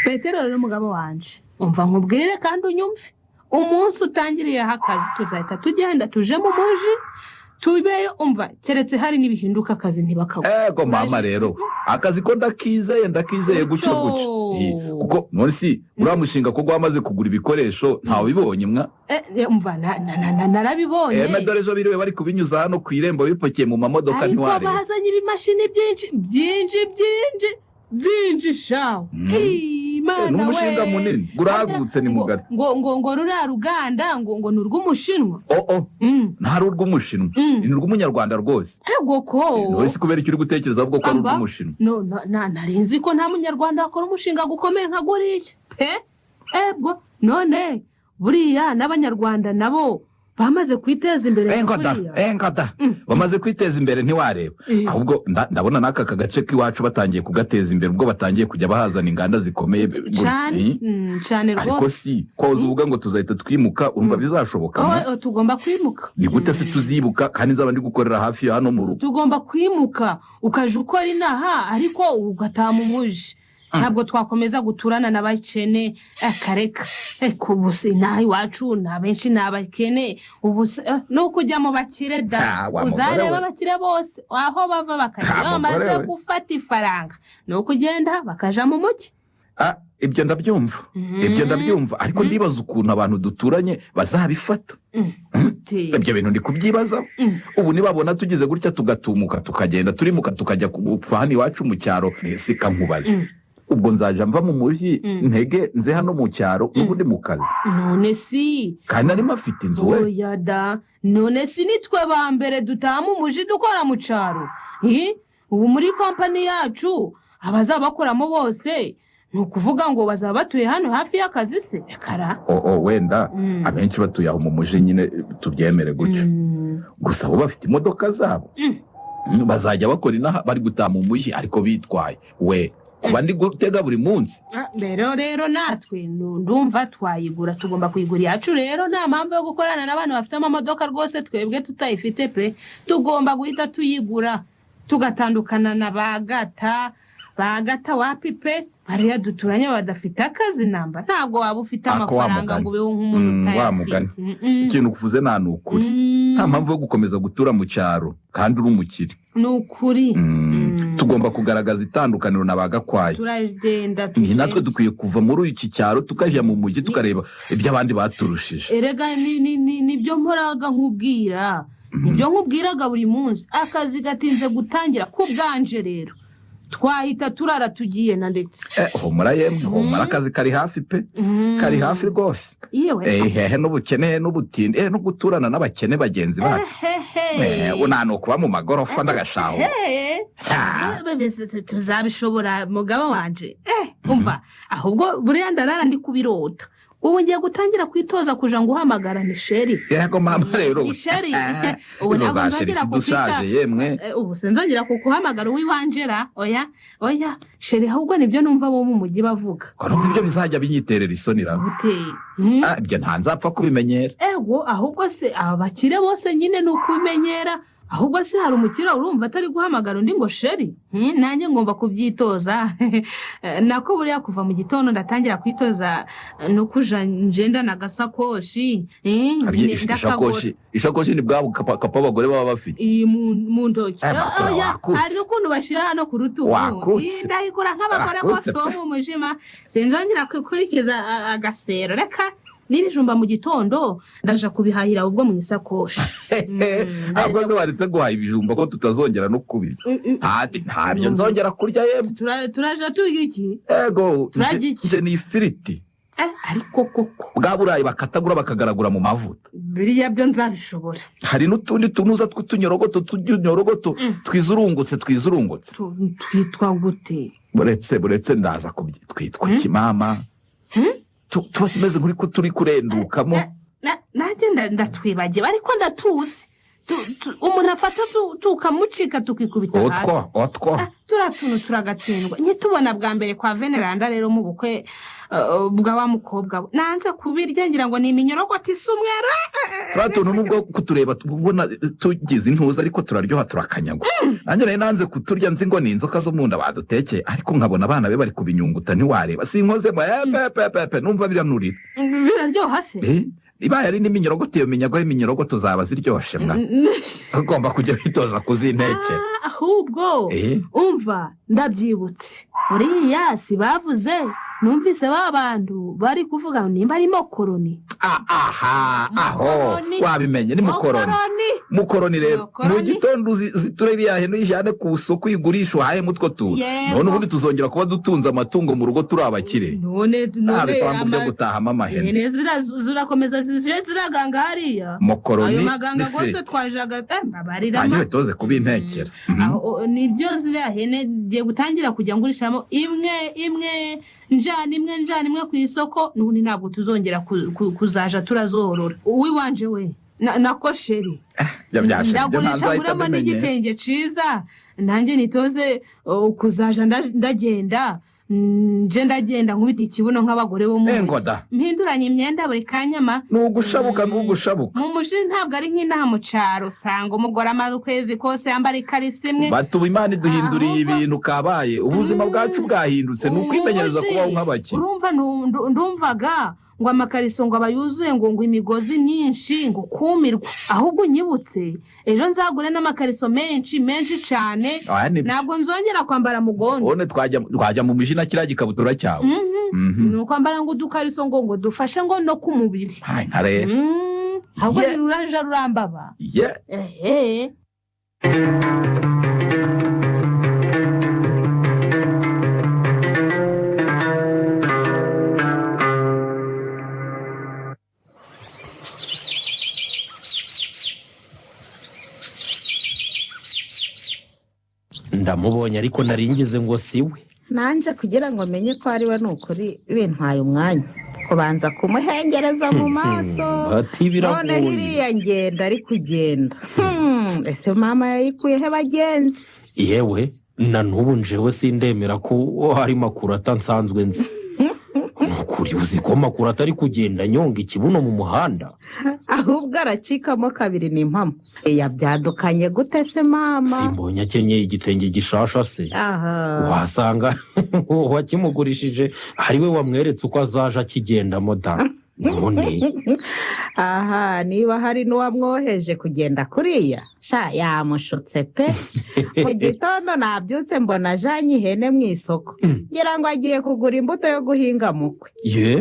Petero rero umugabo wanje umva nkubwire kandi unyumve umunsi utangiriye akazi tuzahita tugenda tuje mu muji tubeyo umva keretse hari nibihinduka akazi ntibakagwa ego mama rero akazi ko ndakizeye gucyo kuko none si uramushinga ko gwamaze kugura ibikoresho ntawe bibonye mwa umva narabibonye dore zo biriwe bari kubinyuza hano ku irembo bipokeye mu mamodoka ntiware ariko bazanye ibimashini byinshi shawo n'umushinga munini guragutse ni mugari ngo ruriya ruganda ngo ni urw'umushinwa ntari urw'umushinwa ni urw'umunyarwanda rwose ego ko none si kubera icyo uri gutekereza ahubwo ko ari urw'umushinwa narinzi ko nta munyarwanda wakora umushinga gukomeye nka guriya ego none buriya n'abanyarwanda nabo bamaze kwiteza imbere engada bamaze kwiteza imbere ntiwareba ahubwo ndabona naka kagace k'iwacu batangiye kugateza imbere ubwo batangiye kujya bahazana inganda zikomeye cyane rwose ariko si koza uvuga ngo tuzahita twimuka urumva bizashoboka tugomba kwimuka ni gute se tuzibuka kandi nzaba ndi gukorera hafi ya hano mu rugo tugomba kwimuka ukaje ukora inaha ariko ugataha mu muji ntabwo twakomeza guturana n'abakene akareka kubusa inaha iwacu na benshi n'abakene ubusa no kujya mu bakire da uzareba abakire bose aho bava bakajya bamaze gufata ifaranga no kugenda bakaja mu mugi ibyo ndabyumva ariko ndibaza ukuntu abantu duturanye bazabifata ibyo bintu ndi kubyibaza ubu nibabona tugize gutya tugatumuka tukagenda turimuka tukajya kuva hano iwacu mu cyaro sika nkubaza ubwo nzaja mva mu muji ntege nze hano mu cyaro n'ubundi mu kazi none si kandi arimo afite inzu we oya da none si nitwe ba mbere dutaha mu muji dukora mu cyaro ubu muri kompani yacu abazabakoramo bose ni ukuvuga ngo bazaba batuye hano hafi y'akazi se kara wenda abenshi batuye aho mu muji nyine tubyemere gutyo gusa bo bafite imodoka zabo bazajya bakora inaha bari gutaha mu muji ariko bitwaye we kuba ndi gutega buri munsi rero natwe ndumva twayigura tugomba kuyigura iyacu rero nta mpamvu yo gukorana n'abantu bafite amamodoka rwose twebwe tutayifite pe tugomba guhita tuyigura tugatandukana na bagata wapi pe bariya duturanye badafite akazi namba ntabwo waba ufite amafaranga ngo ube nk'umuntu utayafite ikintu kuvuze nta ni ukuri nta mpamvu yo gukomeza gutura mu cyaro kandi uri umukire ni ukuri tugomba kugaragaza itandukaniro na bagakwaye turagenda ni natwe dukwiye kuva muri iki cyaro tukajya mu mujyi tukareba ibyo abandi baturushije erega nibyo mporaga nkubwiraga buri munsi akazi gatinze gutangira ku bwanje rero twahita turara tugiye na ndetse humura akazi kari hafi pe kari hafi rwose hehe n'ubukene n'ubutinde no guturana n'abakene bagenzi bacu nta kuba mu magorofa n'agashaho tuzabishobora mugabo wanje umva ahubwo buriya ndarara ndi kubirota ubu ngiye gutangira kwitoza kuja ngo uhamagarane sheri yego mama rero sheri ubu nzashira dushaje yemwe ubu sinzongera kukuhamagara uwiwanjera oya sheri ahubwo nibyo numva bo mu mujyi bavuga ko ibyo bizajya binyiterera isonira ibyo ntanzapfa kubimenyera ahubwo se aba bakire bose nyine ni ukubimenyera ahubwo se hari umukire urumva atari guhamagara undi ngo sheri nanjye ngomba kubyitoza nako buriya kuva mu gitondo ndatangira kwitoza no kuja njenda na gasakoshi ishakoshi ni bwa kapa abagore baba bafite mu ntoki hari n'ukuntu bashyira hano ku rutugu ndayikora nk'abagore bose bo mu mujima sinzongera kwikurikiza agasero reka n'ibijumba mu gitondo ndaja kubihahira ubwo mu isakoshi ntabwo waretse guhaha ibijumba ko tutazongera no kubirya ntabyo nzongera kurya yemwe turaja tuga iki ego nje ni ifiriti ariko koko bwa burayi bakatagura bakagaragura mu mavuta biriya byo nzabishobora hari n'utundi tunuza tw'utunyorogoto twizurungutse twitwa gute buretse ndaza twitwa kimama tuba tumeze nk'uri ko turi kurendukamo nanjye ndatwibagiwe ariko ndatuzi umuntu afata tukamucika tukikubita hasi otwo turatuntu turagatsindwa ntitubona bwa mbere kwa veneranda rero mu bukwe bwa wa mukobwa we nanze kubirya ngira ngo ni iminyorogoto isa umwera turatuntu nubwo kutureba tubona tugize intuza ariko turaryoha turakanyagwa nanjye nayo nanze kuturya nzi ngo ni inzoka zo mu nda badutekeye ariko nkabona abana be bari kubinyunguta ntiwareba sinkozemo pepe numva biranurira biraryoha se ibaye ari n'iminyorogoto iyo minyago y'iminyorogoto zaba ziryoshe mwa ugomba kujya witoza kuzintekera ahubwo umva ndabyibutse uriya si bavuze numvise ba bantu bari kuvuga ngo nimba arimo koroni aho wabimenye ni mukoroni rero mu gitondo zitura iriya heno yijyane ku isoko uyigurisha uhayemo utwo tuntu none ubundi tuzongera kuba dutunze amatungo mu rugo turi abakire none ntabwo byo gutahamo amahene zirakomeza ziraganga hariya mukoroni ayo maganga rwose twajaga babariramo ntagiye toze kubintekera nibyo ziriya hene giye gutangira kujya ngurishamo imwe njana imwe ku isoko n'ubundi ntabwo tuzongera kuzaja turazorora uwiwanje we nako sheri ndagurisha nguramo n'igitenge ciza nanjye nitoze kuzaja ndagenda ndagenda nkubita ikibuno nk'abagore bo mu mpinduranye imyenda buri kanyama n'ugushabuka mu muji ntabwo ari nk'inaha mu cyaro usanga umugore amaze ukwezi kose yambara ikarisi imwe batuba imana iduhinduriye ibintu kabaye ubuzima bwacu bwahindutse ni ukwimenyereza kubaho nk'abakire urumva ndumvaga ngo amakariso ngo aba yuzuye ngo imigozi myinshi ngo kumirwa ahubwo unyibutse ejo nzagure n'amakariso menshi cyane ntabwo nzongera kwambara mugondo one twajya mu miji na kiriya gikabutura cyawe ni ukwambara ngo udukariso ngo dufashe ngo no ku mubiri nkareba ahubwo ruraje rurambaba ndamubonye ariko naringize ngo siwe nanjye kugira ngo menye ko ari we n'ukuri bintwaye umwanya kubanza kumuhengereza mu maso none hiriya ngenda ari kugenda ese mama yayikuye he bagenzi yewe na n'ubu njewe sindemera ko hari makuru atansanzwe nzi nukuri uzi ko makuru atari kugenda nyonga ikibuno mu muhanda ahubwo aracikamo kabiri n'impamo yabyadukanye gute se mama simbonye akenyeye igitenge gishasha se wasanga wakimugurishije ari we wamweretse uko azaje akigendamo da none niba hari n'uwamwoheje kugenda kuriya yamushutse pe mu gitondo nabyutse mbona ajanye ihene mu isoko ngira ngo agiye kugura imbuto yo guhinga mukwe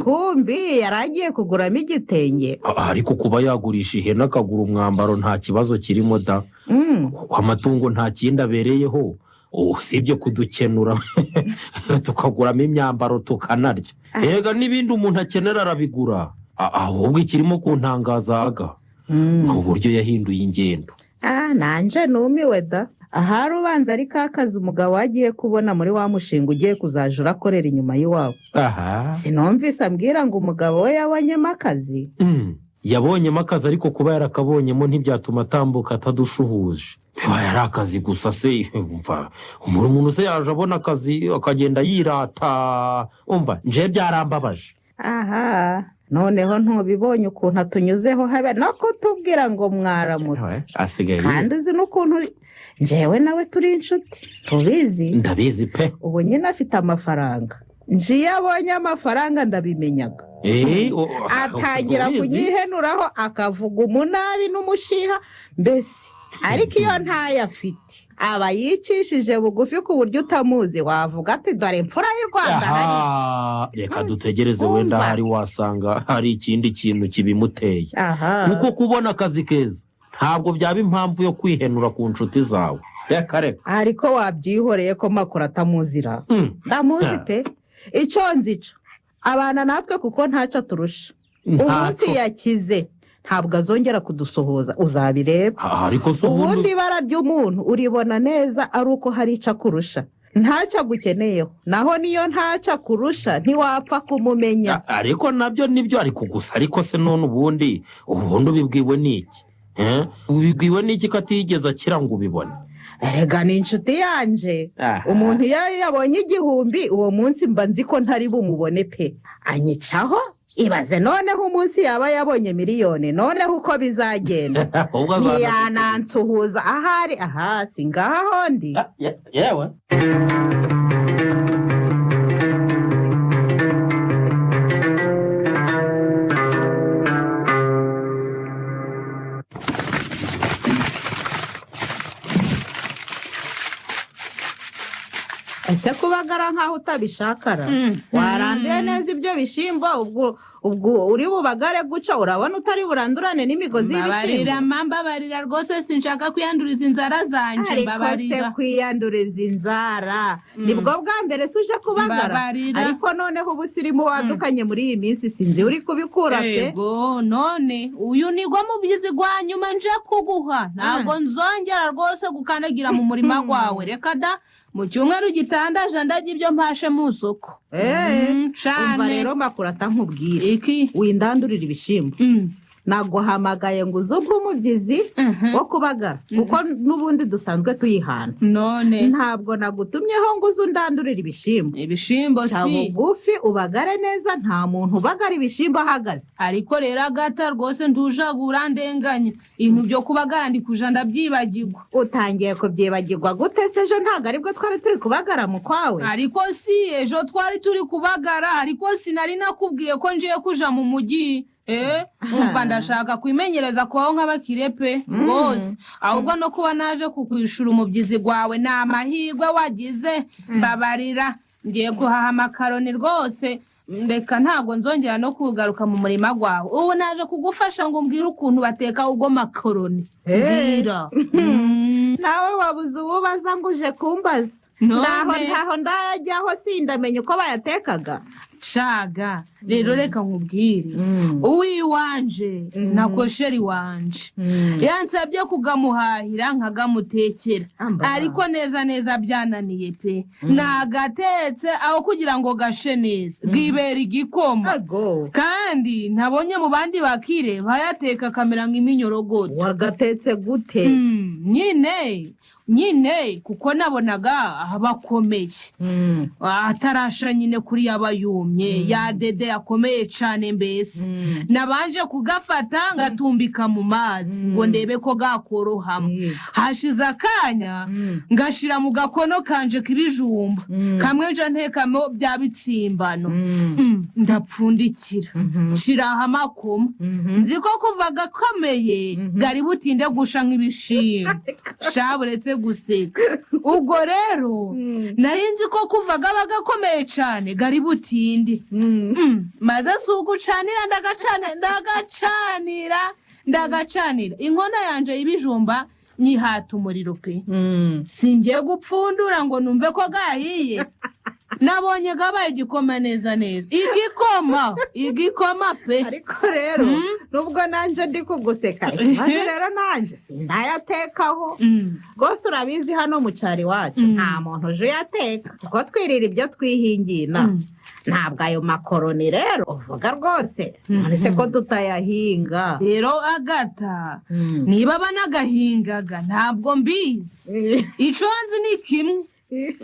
kumbi yari agiye kuguramo igitenge ariko kuba yagurisha ihene akagura umwambaro nta kibazo kirimo da kuko amatungo nta kindi abereyeho usibye kudukenura tukaguramo imyambaro tukanarya ega n'ibindi umuntu akenera arabigura ahubwo ikirimo kuntangazaga ni uburyo yahinduye ingendo nanje numiwe da ahari ubanza ari kakazi umugabo wagiye kubona muri wa mushinga ugiye kuzaja urakorera inyuma y'iwabo sinumvise ambwira ngo umugabo we yabonyemo akazi yabonyemo akazi ariko kuba yarakabonyemo ntibyatuma atambuka atadushuhuje biba yari akazi gusa se umuntu se yaje abona akazi akagenda yirata nje byarambabaje noneho ntubibonye ukuntu atunyuzeho habe no kutubwira ngo mwaramutse kandi uzi n'ukuntu njewe nawe turi inshuti tubizi ndabizi pe ubu nyine afite amafaranga njiye abonye amafaranga ndabimenyaga atangira kunyihenuraho akavuga umunabi n'umushiha mbese ariko iyo ntayo afite aba yicishije bugufi ku buryo utamuzi wavuga ati dore imfura y'u Rwanda reka dutegereze wenda hari wasanga hari ikindi kintu kibimuteye kuko kubona akazi keza ntabwo byaba impamvu yo kwihenura ku nshuti zawe reka ariko wabyihoreye ko makuru atamuzira ndamuzi pe icyo nzico abana natwe kuko ntaco turusha umunsi yakize ntabwo azongera kudusohoza uzabireba ariko ubundi ibara ry'umuntu uribona neza ari uko hari icyo akurusha ntacyo agukeneyeho naho niyo ntacyo akurusha ntiwapfa kumumenya ariko nabyo nibyo ariko gusa ariko se none ubundi ubibwiwe n'iki ubibwiwe n'iki ko atigeze akira ngo ubibone? erega ni inshuti yanje umuntu iyo yabonye 1000 uwo munsi mba nzi ko ntari bumubone pe anyicaho ibaze noneho umunsi yaba yabonye 1,000,000 noneho uko bizagenda ntiyanansuhuza ahari singaho ndi yewe ese kubagara nkaho utabishakara waranduye neza ibyo bishimbo ubwo uri bubagare guca urabona utari burandurane n'imigozi y'ibishimbo. Mbabarira rwose sinshaka kwiyanduriza inzara zanje mbabarira. Ariko se kwiyanduriza inzara nibwo bwa mbere suje kubagara ariko noneho ubusirimu wadukanye muri iyi minsi sinzi uri kubikura pe. Yego none uyu nigwa mu byizi gwa nyuma nje kuguha ntago nzongera rwose gukandagira mu murima gwawe reka da mu cyumweru gitandaje ndaje ibyo mpashe mu soko. Umva rero makurata nkubwire iki windandurira ibishimbo naguhamagaye ngo uzumve umubyizi wo kubagara kuko n'ubundi dusanzwe tuyihana none ntabwo nagutumyeho ngo uzundandurira ibishimbo si bugufi ubagare neza nta muntu ubagara ibishimbo ahagaze. ariko rero agata rwose ndujagura ndenganya ibintu byo kubagara ndi kuja ndabyibagirwa. Utangiye kubyibagirwa gute se ejo ntabwo aribwo twari turi kubagara mu kwawe? ariko si ejo twari turi kubagara ariko sinari nakubwiye ko ngiye kuja mu mujyi. Umva ndashaka kwimenyereza kubaho nk'abakire pe bose ahubwo no kuba naje kukwishura umubyizi gwawe ni amahirwe wagize mbabarira ngiye guhaha amakaroni rwose ndeka ntabwo nzongera no kugaruka mu murima gwawe ubu naje kugufasha ngo mbwire ukuntu bateka ubwo makaroni mbwira. nawe wabuze ububaza ngo uje kumbaza ntaho ndajyaho sindamenye uko bayatekaga shaga rero reka nkubwire uwiwanje na kosheri wanje yansabye kugamuhahira nkagamutekera ariko neza byananiye pe nagatetse aho kugira ngo gashe neza bwibera igikoma kandi ntabonye mu bandi bakire bayateka kamera nk'iminyorogoto. Wagatetse gute? nyine kuko nabonaga abakomeye atarasha nyine kuri yabayumye ya dede yakomeye cyane mbese nabanje kugafata ngatumbika mu mazi ngo ndebe ko gakorohamo hashize akanya ngashira mu gakono kanje k'ibijumba kamwe nje ntekamo bya bitsimbano ndapfundikira shiraho amakoma nzi ko kuva gakomeye gari butinde gusha nk'ibishimbo shaburetse guseka ubwo rero narinzi ko kuva gaba gakomeye cyane gari butinde maze sugucanira ndagacanira inkono yanje y'ibijumba nyihata umuriro pe singiye gupfundura ngo numve ko gahiye nabonye gabaye igikoma neza igikoma pe. ariko rero nubwo nanje ndi kuguseka ikibazo rero nanje sindayatekaho rwose urabizi hano mu cari wacu nta muntu uje yateka kuko twirira ibyo twihingina ntabwo ayo makoroni rero uvuga rwose none se ko tutayahinga rero agata niba banagahingaga ntabwo mbizi ico nzi ni kimwe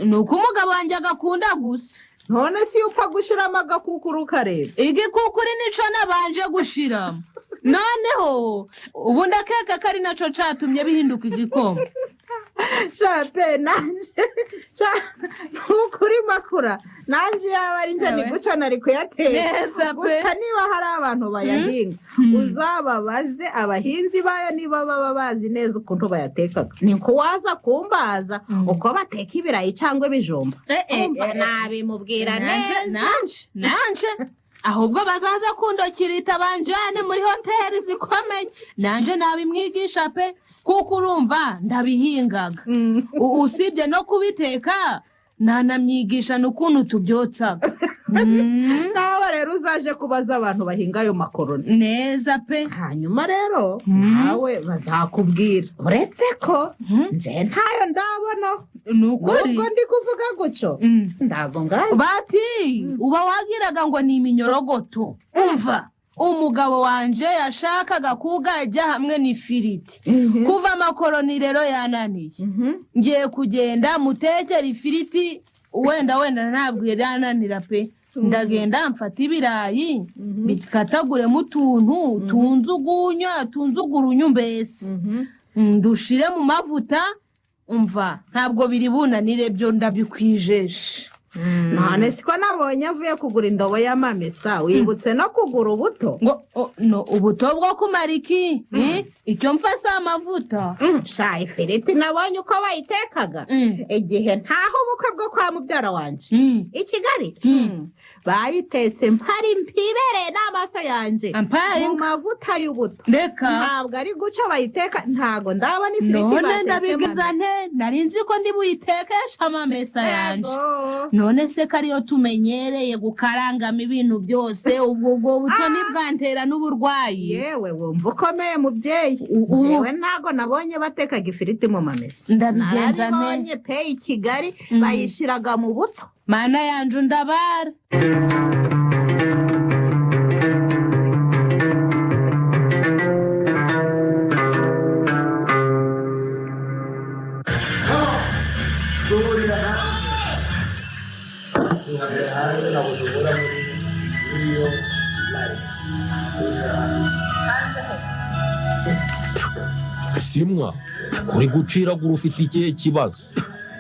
nuko umugabo wanjye agakunda gusa. none si upfa gushiramo agakukuru kareba igikukuri nico nabanje gushiramo noneho ubu ndakeka kari naco catumye bihinduka igikoma. shape nanje nukuri makura nanje yaba ari nje ni guca nari kuyateka gusa niba hari abantu bayahinga uzababaze abahinzi bayo niba baba bazi neza ukuntu bayatekaga ni kuwaza kumbaza uko bateka ibirayi cyangwa ibijumba nabimubwira nanje ahubwo bazaza kundokirita banjane muri hoteli zikomeye nanje nabimwigisha pe kuko urumva ndabihingaga usibye no kubiteka nanamyigisha n'ukuntu tubyotsaga. nawe rero uzaje kubaza abantu bahinga ayo makoroni neza pe hanyuma rero nawe bazakubwira uretse ko nje ntayo ndabona nubwo ndi kuvuga guco ndago ngazi bati uba wagiraga ngo ni iminyorogoto umva umugabo wanje yashakaga kugajya hamwe n'ifiriti kuva amakoroni rero yananiye ngiye kugenda mutekera ifiriti wenda ntabwo yananira pe ndagenda mfata ibirayi bikataguremo utuntu tunzugurunyu mbese ndushire mu mavuta umva ntabwo biri bunanire byo ndabikwijesha none siko nabonye avuye kugura indobo y'amamesa wibutse no kugura ubuto ubuto bwo kumara iki icyo mfase amavuta sha ifiriti nabonye uko bayitekaga igihe ntaho ubukwe bwo kwa mubyara wanje i Kigali bayitetse mpari mpibereye n'amaso yanje mu mavuta y'ubuto ntabwo ari guca bayiteka ntago ndabona ifiriti batetse none ndabigiza nte nari nzi ko ndi buyitekesha amamesa yanje none se kariyo tumenyereye gukarangamo ibintu byose ubwo buto ntibwantera n'uburwayi yewe wumva ukomeye mubyeyi jewe ntago nabonye batekaga ifiriti mu mamesa ndabigenza nte narabibonye pe i Kigali bayishiraga mu buto mana yanje undabara simwa uri guciragura ufite ikihe kibazo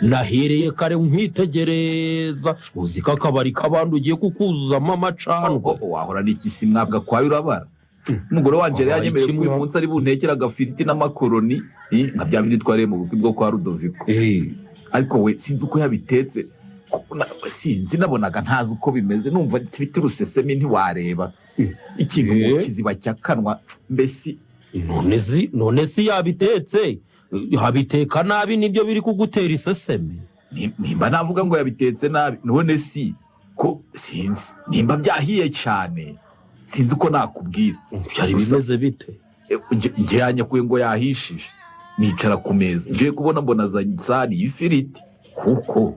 nahereye kare nkwitegereza uzi ko akabari k'abandi ugiye kukuzuzamo amacandwe wahora n'iki simwabwa kwayo urabara umugore wanje rero yanyemereye ko uyu munsi ari buntekera agafiriti n'amakoroni nka bya bindi twariye mu bukwe bwo kwa Rudoviko ariko we sinzi uko yabitetse sinzi nabonaga ntazi uko bimeze numva bifite urusesemi ntiwareba ikintu mu kiziba cy'akanwa mbese none si yabitetse habiteka nabi nibyo biri kugutera isesemi nimba navuga ngo yabitetse nabi none si ko sinzi nimba byahiye cyane sinzi uko nakubwira byari bimeze bite njye yanyakuye ngo yahishije nicara ku meza ngiye kubona mbona zani y'ifiriti kuko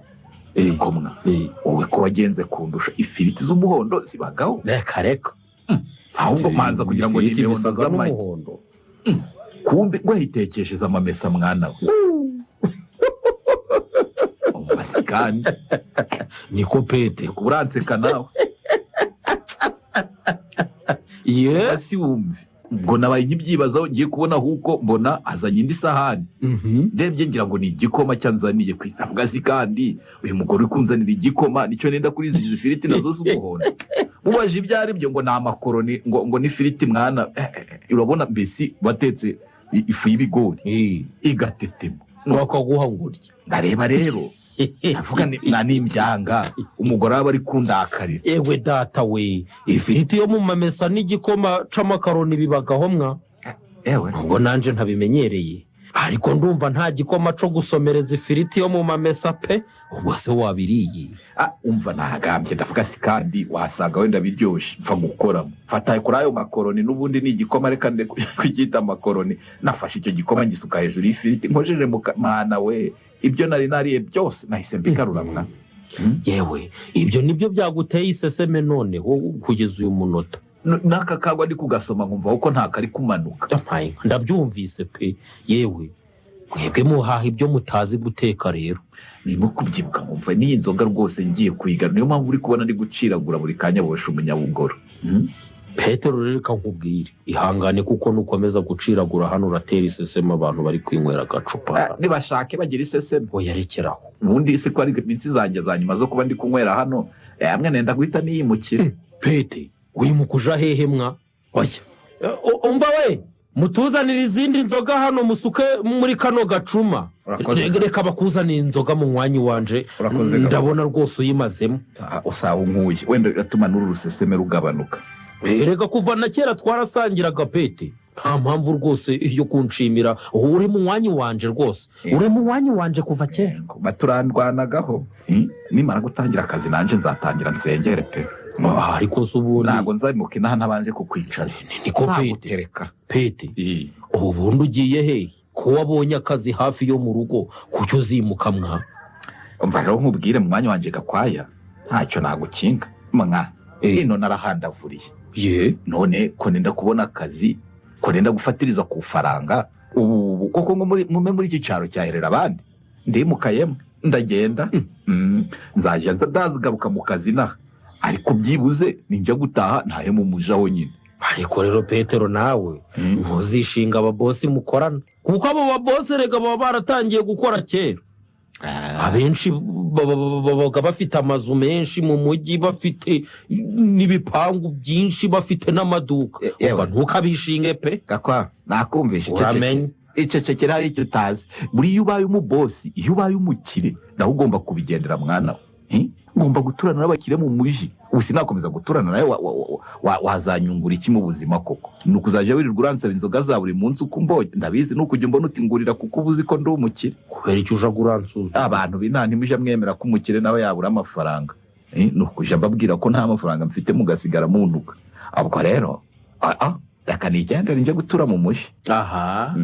komwa wowe ko wagenze kundusha ifiriti z'umuhondo zibagaho reka ahubwo manza kugira ngo n'imihondo z'amagi kumbe ngo yitekesheje amamesa mwana we kandi niko pete kuburanseka nawe si wumve ubwo nabaye nk'ibyibazaho ngiye kubona ahubwo mbona azanye indi sahani ndebye ngira ngo ni igikoma cyanzaniye ku isavuga si kandi uyu mugore uri kunzanira igikoma nicyo nenda kuri izi firiti nazo z'umuhondo mubaje ibyo ari byo ngo ni amakoroni ngo ni firiti mwana urabona mbese batetse ifu y'ibigori igatetemo bakaguha ngo urye ndareba rero avuga n'imbyanga umugore aba ari kundakarira ewe data we ifiriti yo mu mamesa n'igikoma c'amakaroni bibagaho mwa ewe ngo nanje ntabimenyereye ariko ndumva nta gikoma co gusomereza ifiriti yo mu mamesa pe ubwo se wabiriye umva nagambye ndavuga si kandi wasanga wenda biryoshe mfa gukoramo mfataye kuri ayo makoroni n'ubundi ni igikoma reka kwigita amakoroni nafashe icyo gikoma ngisuka hejuru y'ifiriti nkojeje mu mana we ibyo nari nariye byose nahise mbikaruramwa yewe ibyo nibyo byaguteye iseseme none kugeza uyu munota n'aka kagwa ndi kugasoma nkumva ko nta kari kumanuka ndabyumvise pe yewe mwebwe muhaha ibyo mutazi guteka rero nimo kubyibuka nkumva n'iyi nzoga rwose ngiye kwiga niyo mpamvu uri kubona ndi guciragura buri kanya bosha umunyabugoro Petero rero nkubwire ihangane kuko nukomeza guciragura hano uratera iseseme abantu bari kwinywera agacupa nibashake bagira iseseme yarekeraho ubundi se ko ari iminsi zanjye za nyuma zo kuba ndi kunywera hano amwe nenda guhita niyimukira Pete wimukuja hehe mwa oya umva we mutuzanira izindi nzoga hano musuke muri kano gacuma reka bakuzanira inzoga mu mwanya wanje ndabona rwose uyimazemo usaba unkuye wenda biratuma n'uru ruseseme rugabanuka reka kuva na kera twarasangiraga Pete nta mpamvu rwose yo kunshimira uri mu mwanya wanje rwose uri mu mwanya wanje kuva kera baturandwanagaho nimara gutangira akazi nanje nzatangira nsengere pe ariko subundi ntago nzamuka inaha ntabanje kukwicaza niko Pete ubundi ugiye he ko wabonye akazi hafi yo mu rugo kucyo uzimuka mwa umva rero nkubwire mu mwanya wanje gakwaya ntacyo nagukinga mwa ino narahandavuriye ye none ko nenda kubona akazi ko nenda gufatiriza ku faranga ubu koko ngo muri iki cyaro cyaherera abandi ndimukayemo ndagenda nzajya ndazigaruka mu kazi naha ariko byibuze ninjya gutaha ntahe mu mujaho nyine. ariko rero Petero nawe ntuzishinga ababosi mukorana kuko abo babosi rega baba baratangiye gukora kera. Abenshi babaga bafite amazu menshi mu mujyi, bafite n'ibipangu byinshi, bafite n'amaduka. Ntukabishinge pe. Gakwa nakumvisha uramenye icecekera hari icyo utazi. Buriya ubaye umubosi, iyo ubaye umukire nawe ugomba kubigendera mwana we. Ngomba guturana n'abakire mu mujyi. Ubu sinakomeza guturana nawe wazanyungura iki mu buzima koko? Nuko uzajya wirirwa uransaba inzoga za buri munsi uko mbonye. Ndabizi nuko ujya mbona utingurira kuko ubuzi ko ndi umukire. Kubera icyo uja guransuza abantu binani muje mwemera ko umukire nawe yabura amafaranga. Nuko uje mbabwira ko nta mafaranga mfite mugasigara muntuka. Abwo rero reka nigendere nje gutura mu mujyi. Aha.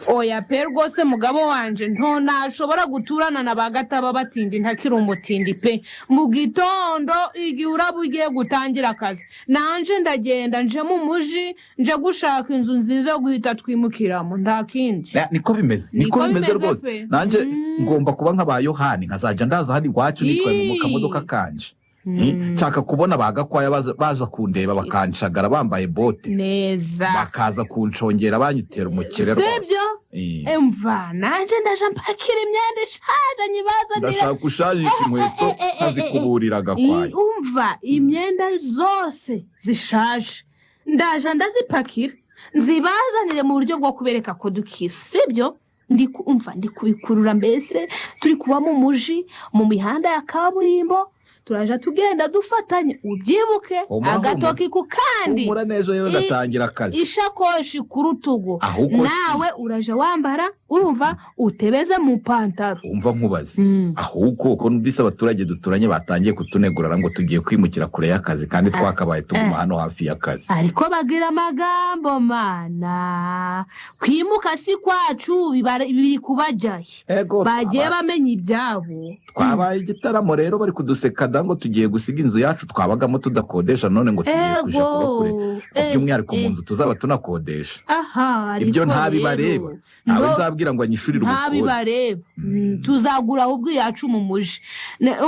oya pe rwose mugabo wanje nashobora guturana na bagataba batindi ntakiri umutindi pe. Mu gitondo igihe uraba ugiye gutangira akazi nanje ndagenda nje mu mujyi nje gushaka inzu nziza yo guhita twimukiramo nta kindi. Niko bimeze rwose. Nanje ngomba kuba nk'aba Yohani nkazajya ndaza hano iwacu nitwaye mu kamodoka kanje. Nshaka kubona bagakwaya baza kundeba bakanshagara bambaye bote neza bakaza kunshongera banyitera umukire rwose. Sibyo emva nanje ndaje mpakira imyenda ishaje nyibazanira. Ndashaka ushajisha inkweto nkazikuburira gakwaya. Umva imyenda zose zishaje ndaje ndazipakira nzibazanire mu buryo bwo kubereka ko dukise. Sibyo ndi kubikurura mbese turi kuba mu mujyi mu mihanda ya kaburimbo turaja tugenda dufatanye ubyibuke agatoki ku kandi umura neza yewe ndatangira akazi ishakoshi ku rutugu nawe uraja wambara urumva utebeze mu pantaro. Umva nkubaze ahubwo ko ndise abaturage duturanye batangiye kutunegurara ngo tugiye kwimukira kure y'akazi kandi twakabaye tuguma hano hafi y'akazi. Ariko bagira amagambo mana kwimuka si kwacu biri kubajyaye bagiye bamenya ibyabo. Twabaye igitaramo rero bari kuduseka ngo tugiye gusiga inzu yacu twabagamo tudakodesha none ngo tugiye kuja kuba kure by'umwihariko mu nzu tuzaba tunakodesha. Ibyo ntabibareba nawe nzabwira ngo anyishurire ubukode ntabibareba. Tuzagura ahubwo yacu mu mujyi.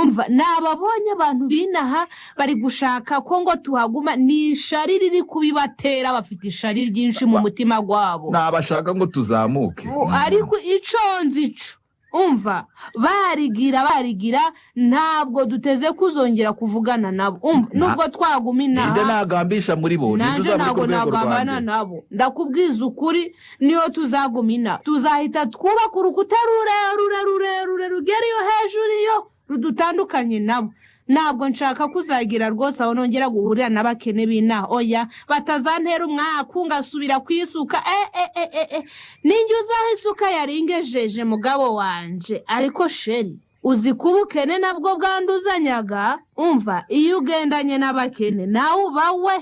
Umva nababonye abantu binaha bari gushaka ko ngo tuhaguma ni ishari riri kubibatera bafite ishari ryinshi mu mutima gwabo nabashaka ngo tuzamuke. Ariko ico umva barigira ntabwo duteze kuzongera kuvugana nabo. Nubwo twaguma inaha ninde nagambisha muri bo nanje ntabwo nagambana nabo ndakubwiza ukuri niyo tuzaguma inaha tuzahita twubaka urukuta rurerure rugera iyo hejuru iyo rudutandukanye nabo. Ntabwo nshaka kuzagira rwose aho nongera guhurira n'abakene b'inaha. Oya batazantera umwaka ngasubira kwisuka ninjye uzaho isuka yaringejeje mugabo wanje. Ariko sheri uzi ko ubukene nabwo bwanduzanyaga. Umva iyo ugendanye n'abakene nawe ubawe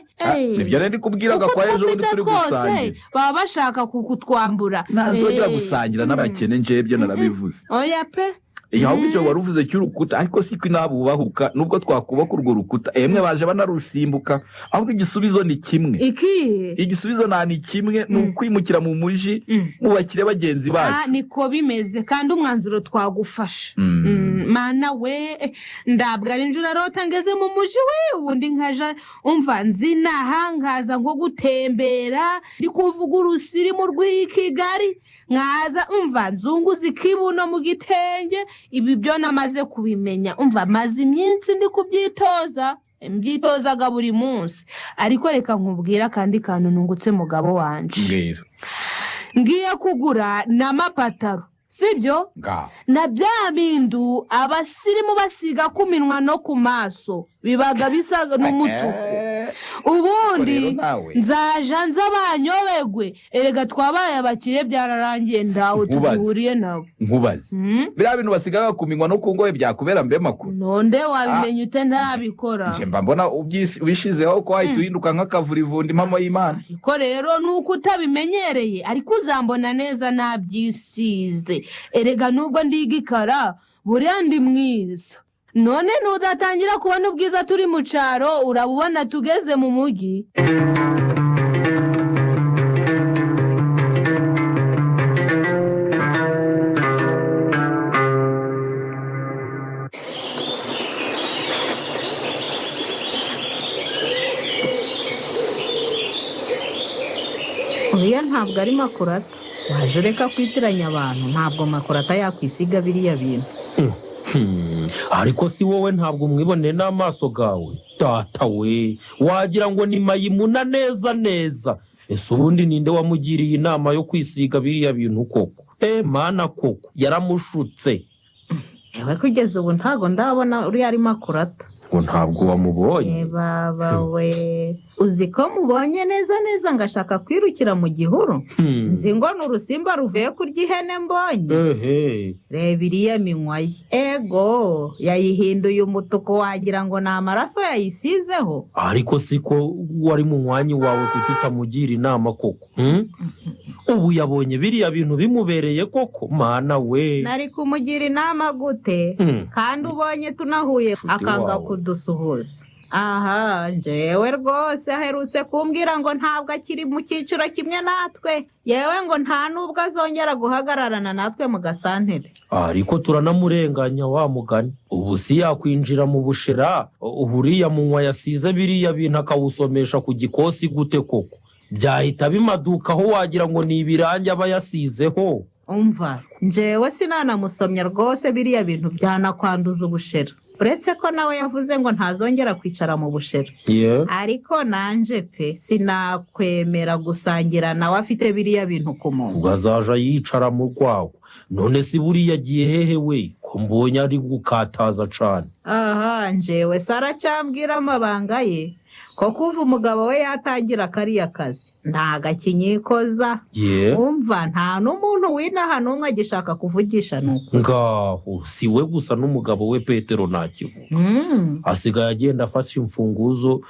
nibyo ndi kubwiraga kwa ejo bundi turi gusangira baba bashaka kukutwambura. Nzongera gusangira n'abakene njebyo narabivuze. Oya pe ahubwo icyo waruvuze cy'urukuta ariko siko inabo ubahuka nubwo twakubaka urwo rukuta emwe baje banarusimbuka ahubwo igisubizo ni kimwe. Igisubizo ni kimwe ni ukwimukira mu mujyi mu bakire bagenzi bacu. Niko bimeze kandi umwanzuro twagufasha. Mana we ndabwa ari njura rota ngeze mu mujyi we ubundi nkaja umva nzinaha nkaza ngo gutembera ndi kuvuga urusirimu rw'Ikigali nkaza umva nzunguza ikibuno mu gitenge. Ibi byo namaze kubimenya. Umva maze iminsi ndi kubyitoza mbyitozaga buri munsi. Ariko reka nkubwira kandi kantu nungutse mugabo wanje ngiye kugura n'amapataro. Sibyo na bya bindu abasirimu basiga ku minwa no ku maso bibaga bisa n'umutuku ubundi nzaja nza banyobegwe erega twabaye abakire byararangiye ndawe tubihuriye nawe nkubaze biriya bintu basigaga kuminywa no kungoye byakubera mbe makuru nonde wabimenya ute ntabikora nje mba mbona ubishizeho ko wahita uhinduka nk'akavurivundi impamo y'Imana ariko rero nuko utabimenyereye ariko uzambona neza nabyisize erega nubwo ndigikara buriya ndi mwiza none nudatangira kubona ubwiza turi mu caro urabubona tugeze mu mujyi uriya ntabwo ari makurata waje ureka kwitiranya abantu ntabwo makurata yakwisiga biriya bintu ariko si wowe ntabwo umwibone n'amaso gawe data we wagira ngo ni mayimuna neza neza ese ubundi ninde wamugiriye inama yo kwisiga biriya bintu koko mana koko yaramushutse yewe kugeza ubu ntabwo ndabona uriya ari makurata ngo ntabwo wamubonye baba we uzi ko mubonye neza neza ngashaka kwirukira mu gihuru nzi ngo ni urusimba ruvuye kurya ihene mbonye reba iriya minwa ye ego yayihinduye umutuku wagira ngo ni amaraso yayisizeho ariko siko wari mu mwanya wawe kuki utamugira inama koko ubu yabonye biriya bintu bimubereye koko mana we nari kumugira inama gute kandi ubonye tunahuye akanga kudusuhuza aha njyewe rwose aherutse kumbwira ngo ntabwo akiri mu cyiciro kimwe natwe yewe ngo nta nubwo azongera guhagararana natwe mu gasantere ariko turanamurenganya wa mugani ubu si yakwinjira mu bushera uriya munywa yasize biriya bintu akawusomesha ku gikosi gute koko byahita bimadukaho wagira ngo ni ibirangi aba yasizeho umva njyewe sinanamusomya rwose biriya bintu byanakwanduza ubushera uretse ko nawe yavuze ngo ntazongera kwicara mu bushera ariko nanje pe sinakwemera gusangira nawe afite biriya bintu ku muntu ugazaja yicara mu rwago none si buriya agiye hehe we ko mbonye ari gukataza cane aha njyewe saracyambwira amabanga ye ko kuva umugabo we yatangira kariya kazi ntago akinyikoza umva nta n'umuntu w'inaha n'umwe agishaka kuvugisha nuko ngaho si we gusa n'umugabo we Petero ntakivuga asigaye agenda afata imfunguzo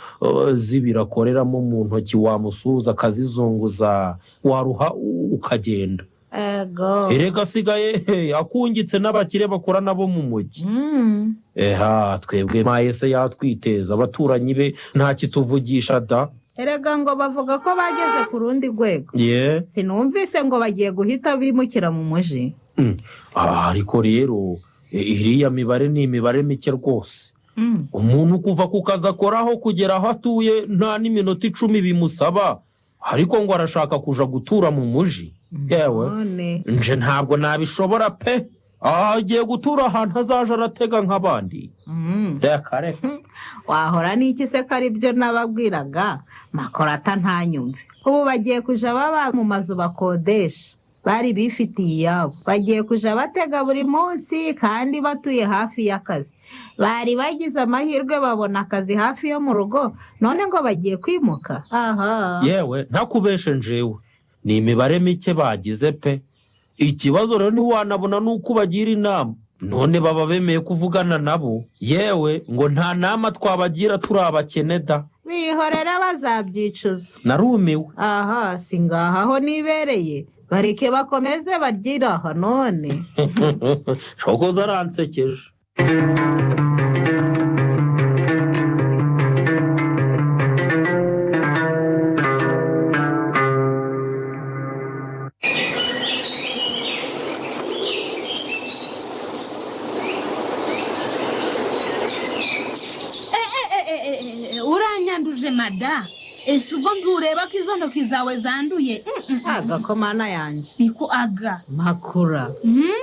z'ibirakoreramo mu ntoki wamusuhuza akazizunguza waruha ukagenda erega asigaye akungitse n'abakire bakora nabo mu mujyi twebwe mahese yatwiteza abaturanyi be nta kituvugisha da erega ngo bavuga ko bageze ku rundi rwego sinumvise ngo bagiye guhita bimukira mu mujyi ariko rero iriya mibare ni imibare mike rwose umuntu kuva ku kazi akoraho kugera aho atuye nta n'iminota 10 bimusaba ariko ngo arashaka kuja gutura mu mujyi yewe nje ntabwo nabishobora pe agiye gutura ahantu azaje aratega nk'abandi reka wahora n'iki se ko ari byo nababwiraga makorata ntanyumve ubu bagiye kuja baba mu mazu bakodesha bari bifitiye iyabo bagiye kuja batega buri munsi kandi batuye hafi y'akazi bari bagize amahirwe babona akazi hafi yo mu rugo none ngo bagiye kwimuka yewe ntakubeshe njewe ni imibare mike bagize pe ikibazo rero ntiwanabona nuko bagira inama none baba bemeye kuvugana nabo yewe ngo nta nama twabagira turi abakene da bihorera bazabyicuza narumiwe si ngaha aho nibereye bareke bakomeze bagira aha none shokoza aransekeje uranyanduje mada ese ubwo ntureba ko izo ntoki zawe zanduye agakomana yanjye niko aga makura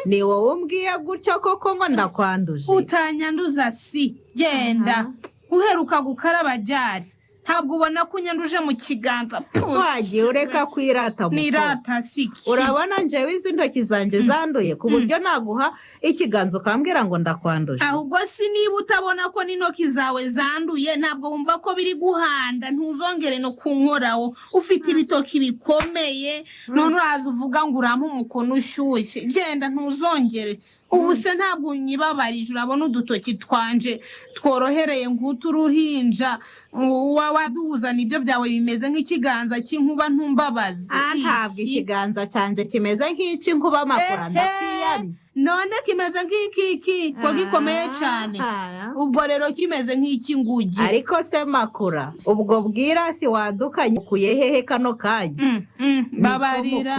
ni wowe umbwiye gutyo koko ngo ndakwanduje utanyanduza si genda uheruka gukaraba ryari ntabwo ubona ko unyanduje mu kiganza wagiye ureka kwirata muto nirata siki urabona njyewe izi ntoki zanjye zanduye ku buryo naguha ikiganza ukambwira ngo ndakwanduje ahubwo si niba utabona ko n'intoki zawe zanduye ntabwo wumva ko biri guhanda ntuzongere no kunkoraho ufite ibitoki bikomeye none uraza uvuga ngo urampe umukono ushyushye genda ntuzongere ubu se ntabwo unyibabarije urabona udutoki twanje tworohereye nk'uturuhinja waduhuzana ibyo byawe bimeze nk'ikiganza cy'inkuba ntumbabazi ntabwo ikiganza cyanjye kimeze nk'icy'inkuba amakuru ndakwiyamye none kimeze nk'ikiki ko gikomeye cyane ubwo rero kimeze nk'icy'inguge ariko se makura ubwo bwirasi wadukanye ukuye hehe kano kanya babarira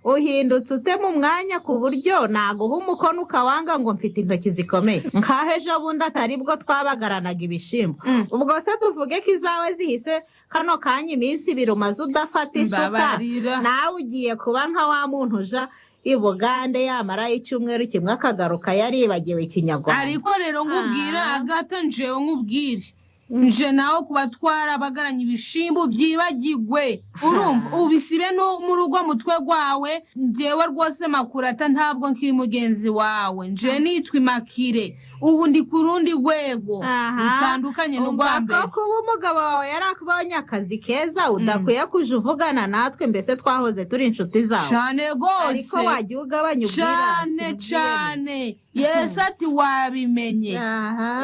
uhindutse ute mu mwanya ku buryo naguha umukono ukawanga ngo mfite intoki zikomeye nkaho ejo bundi atari bwo twabagaranaga ibishyimbo ubwo se tuvuge ko izawe zihise kano kanya iminsi ibiri umaze udafata isuka nawe ugiye kuba nka wa muntu uja i Bugande yamarayo icyumweru kimwe akagaruka yaribagiwe ikinyarwanda ariko rero nkubwira agata njewe nkubwire nje nawe kuba twarabagaranye ibishimbo byibagigwe urumva ubisibe no mu rugo mutwe gwawe njyewe rwose makurata ntabwo nkiri mugenzi wawe nje nitwa Imakire ubu ndi ku rundi rwego bitandukanye n'urwambere ubwo kuba umugabo wawe yarakubonye akazi keza udakwiye kuja uvugana natwe mbese twahoze turi inshuti zawe cyane rwose ariko wajya ugabanya ubwirasi cyane Yesu ati wabimenye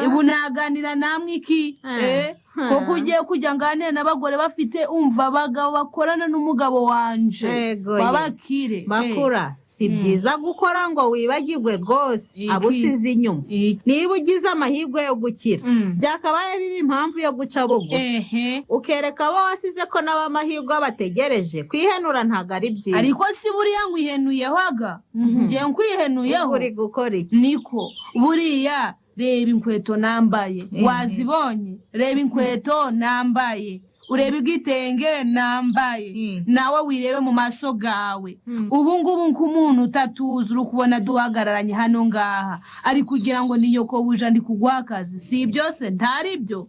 ubu naganira namwe iki koko ugiye kujya nganira n'abagore bafite umva abagabo bakorana n'umugabo wanje wabakire makura si byiza gukora ngo wibagirwe rwose abo usize inyuma niba ugize amahirwe yo gukira byakabaye biba impamvu yo guca bugufi ukereka abo wasize ko nabo amahirwe bategereje kwihenura ntabwo ari byiza ariko si buriya nkwihenuyeho aga ngiye nkwihenuyeho uri gukora iki niko buriya reba inkweto nambaye wazibonye reba inkweto nambaye ureba igitenge nambaye nawe wirebe mu maso gawe ubu ngubu nk'umuntu utatuzi uri kubona duhagararanye hano ngaha ari kugira ngo ni nyoko buja ndi kuguha akazi si byose ntari byo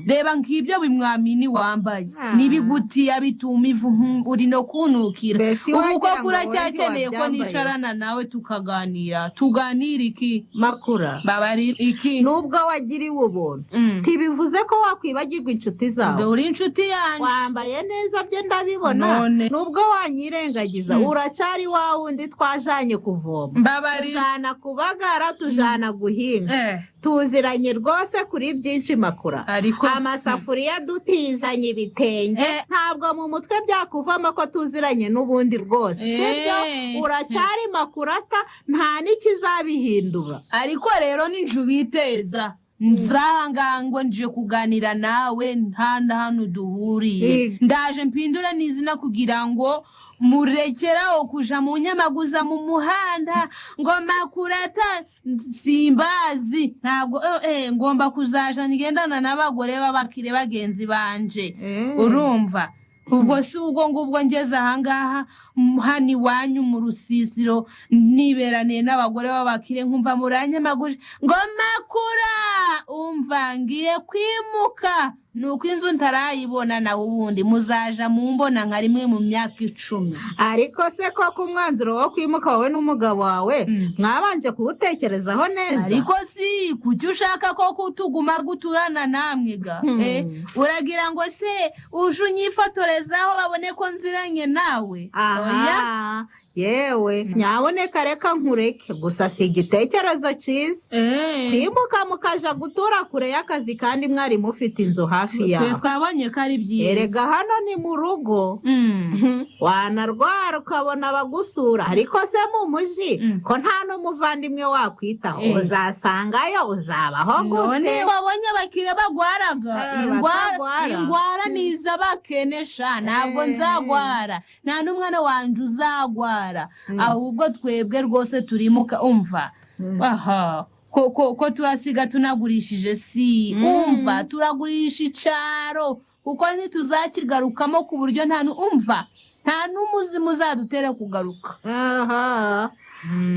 reba nk'ibyo bimwamini wambaye n'ibigutiya bituma ivu uri no kunukira ubu koko uracyakeneye ko nicarana nawe tukaganira tuganira iki makura babarira iki nubwo wagiriwe ubuntu ntibivuze ko wakwibagirwa inshuti zawe uri inshuti yanjye wambaye neza byo ndabibona nubwo wanyirengagiza uracari wa wundi twajanye kuvoma tujana kubagara tujana guhinga tuziranye rwose kuri byinshi makura amasafuriya dutizanye ibitenge ntabwo mu mutwe byakuvamo ko tuziranye n'ubundi rwose sibyo uracyari makurata nta n'ikizabihindura ariko rero ninjye ubiteza nzahangango nje kuganira nawe nta hano duhuriye ndaje mpindura n'izina kugira ngo murekeraho kuja mu nyamaguza mu muhanda ngo makurata simbazi ntabwo ngomba kuzaja ngendana n'abagore b'abakire bagenzi banje urumva ubwo si ubwo ngubwo ngeze ahangaha hano iwanyu mu rusisiro niberaniye n'abagore b'abakire nkumva muranyamaguje ngo makura umva ngiye kwimuka nuko inzu ntarayibona nawe ubundi muzaja mumbona nka rimwe mu myaka 10 ariko se koko umwanzuro wo kwimuka wowe n'umugabo wawe mwabanje kuwutekerezaho neza ariko si kuki ushaka ko kutuguma guturana namwe ga uragira ngo se uje unyifotorezaho babone ko nziranye nawe oya yewe nyaboneka reka nkureke gusa si igitekerezo cyiza kwimuka mukaja gutura kure y'akazi kandi mwari mufite inzu hafi yawe twabonye ko ari byiza erega hano ni mu rugo wanarwara ukabona abagusura ariko se mu muji ko nta n'umuvandimwe wakwitaho uzasangayo uzabaho gute none wabonye abakire bagwaraga indwara ni iz'abakenesha ntabwo nzagwara nta n'umwana wanje uzagwara ahubwo twebwe rwose turimuka umva aha ko turasiga tunagurishije si umva turagurisha icaro kuko ntituzakigarukamo ku buryo nta n'umuzi muzadutere kugaruka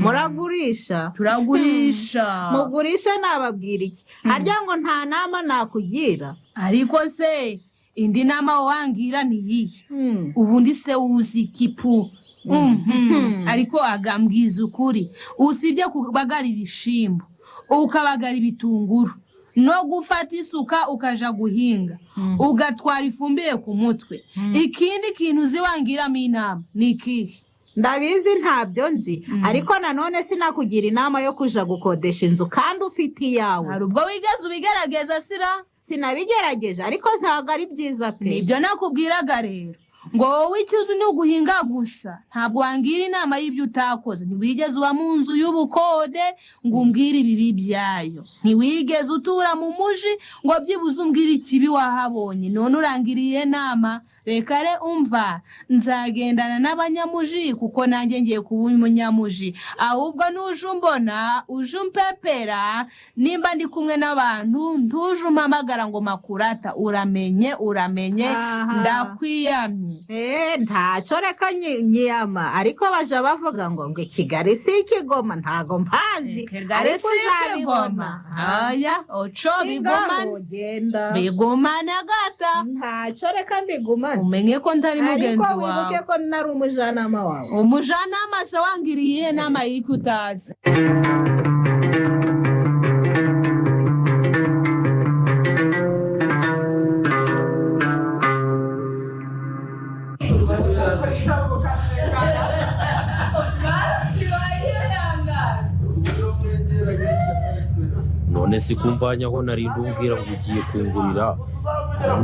muragurisha turagurisha mugurisha nababwira iki harya ngo nta nama nakugira ariko se indi nama wangira ni yihe ubundi se uzi kipu ariko agambwiza ukuri usibye kubagara ibishimbo ukabagara ibitunguru no gufata isuka ukaja guhinga ugatwara ifumbire ku mutwe ikindi kintu ziwangiramo inama ni ikihe ndabizi ntabyo nzi ariko nanone sinakugira inama yo kuja gukodesha inzu kandi ufite iyawe hari ubwo wigeze ubigerageza sira sinabigerageje ariko ntabwo ari byiza pe nibyo nakubwiraga rero ngo wowe icyo uzi ni uguhinga gusa ntabwo wangira inama y'ibyo utakoze ntiwigeze uba mu nzu y'ubukode ngo umbwire ibibi byayo ntiwigeze utura mu muji ngo byibuze umbwire ikibi wahabonye none urangiriye nama reka re umva nzagendana n'abanyamuji kuko nanjye ngiye kuba umunyamuji ahubwo nuje umbona uje umpepera nimba ndi kumwe n'abantu ntuje umpamagara ngo makurata uramenye ndakwiyamye ntacyo reka nyiyama ariko baja bavuga ngo Kigali si ikigoma ntago mpazi Kigali si ikigoma aya oco bigumane gata ntacyo reka mbigumane umenye ko ntari mugenzi wawe ariko wibuke ko nari umujanama wawe umujanama se wangiriye nama y'iki utazi none si kumvanya aho nari ndumbwira ngo ugiye kungurira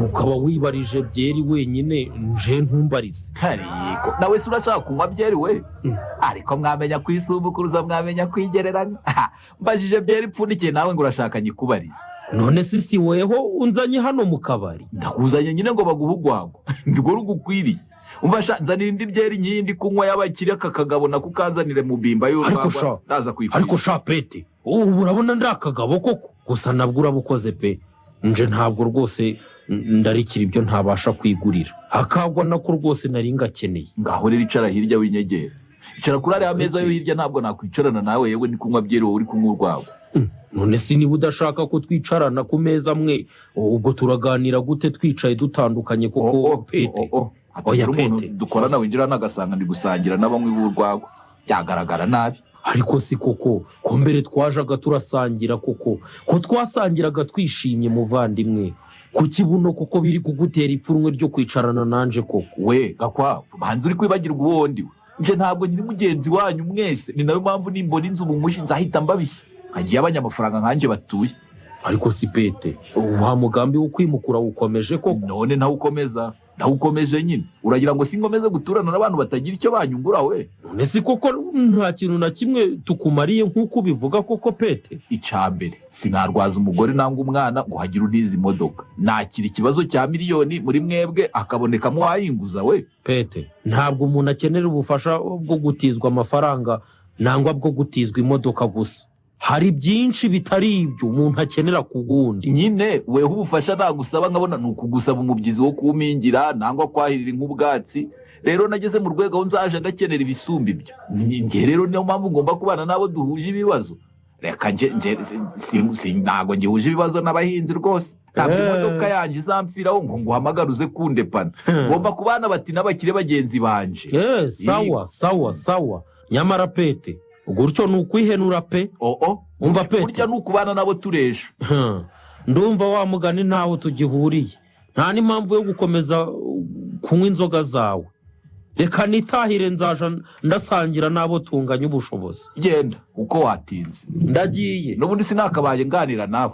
ukaba wibarije byeri wenyine nje ntumbarize ariko nawe se urashaka kunywa byeri we ariko mwamenya kwisumbukuruza mwamenya kwigereranya mbajije byeri ipfundikiye nawe ngo urashaka nyikubarize none si weho unzanye hano mu kabari ndakuzanye nyine ngo baguhe urwagwa nirwo rugukwiriye umva nzanira indi byeri nyindi kunywa y'abakire aka kagabo nako kanzanire mu bimba y'urwagwa ndaza kuyikuriza ariko sha pete ubu urabona ndi akagabo koko gusa nabwo urabukoze pe nje ntabwo rwose ndarikira ibyo ntabasha kwigurira akagwa nako rwose nari ngakeneye ngaho rero icara hirya w'inyegera icara kuri ariya meza yo hirya ntabwo nakwicarana nawe yewe ni kunywa byeri wowe uri kunywa urwagwa none si niba udashaka ko twicarana ku meza amwe ubwo turaganira gute twicaye dutandukanye koko pete oya pete dukorana winjira n'agasanga ndi gusangira n'abanywi b'urwagwa byagaragara nabi ariko si koko ko mbere twajaga turasangira koko ko twasangiraga twishimye muvandimwe ku kibuno kuko biri kugutera ipfunwe ryo kwicarana nanje koko we gakwa banze uri kwibagirwa uwondi we nje ntabwo nyiri mugenzi wanyu mwese ni nayo mpamvu nimbona inzu mu mushi nzahita mbabishye hagiye abanyamafaranga nkanje batuye ariko si pete wa mugambi wo kwimukura ukomeje koko none nawe ukomeza nawe ukomeje nyine uragira ngo sinkomeze guturana n'abantu batagira icyo banyungura we none si koko nta kintu na kimwe tukumariye nk'uko ubivuga koko pete icambere sinarwaza umugore nangwa umwana ngo hagire untiza imodoka nakira ikibazo cya miliyoni muri mwebwe akabonekamo wayinguza we pete ntabwo umuntu akenera ubufasha bwo gutizwa amafaranga nangwa bwo gutizwa imodoka gusa hari byinshi bitari ibyo umuntu akenera ku wundi nyine weho ubufasha nagusaba nkabona ni ukugusaba umubyizi wo kuwumingira nangwa kwahirira nk'ubwatsi rero nageze mu rwego aho nzaje ndakenera ibisumba ibyo nge rero niyo mpamvu ngomba kubana nabo duhuje ibibazo reka ntago ngihuje ibibazo n'abahinzi rwose ntabwo imodoka yanjye izamfiraho ngo nguhamagare uze kundepana ngomba kubana bati n'abakire bagenzi banje sawa nyamara pete gutyo ni ukwihenura pe umva pe burya ni ukubana nabo turesha ndumva wa mugani ntaho tugihuriye nta n'impamvu yo gukomeza kunywa inzoga zawe reka nitahire nzaja ndasangira n'abo tunganya ubushobozi genda uko watinze ndagiye n'ubundi sinakabaye nganira nawe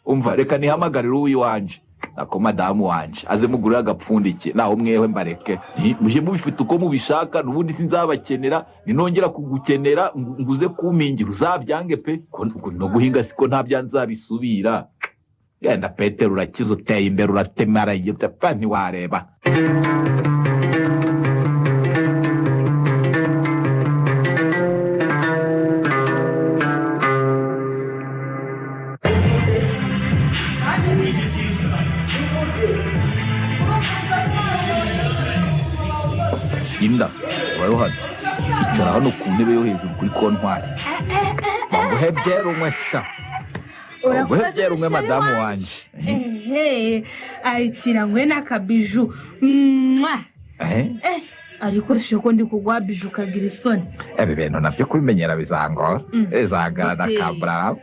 umva reka nihamagarire uw'iwanje ako madamu wanje aze mugurira agapfundike naho mwewe mbareke muje mubifite uko mubishaka n'ubundi sinzabakenera ninongera kugukenera nguze kumingira uzabyange pe no guhinga siko nta byanzabisubira genda Petero urakiza uteye imbere uratemara yita ntiwareba Inda wayo hano icara hano ku ntebe yo hejuru kuri kontwari baguhe byera umwe sha baguhe byera umwe madamu wanje ayitira ngwe n'akabiju ariko ko ndi kugwa biju ukagira isoni ibi bintu nabyo kubimenyera bizangora izangana kabura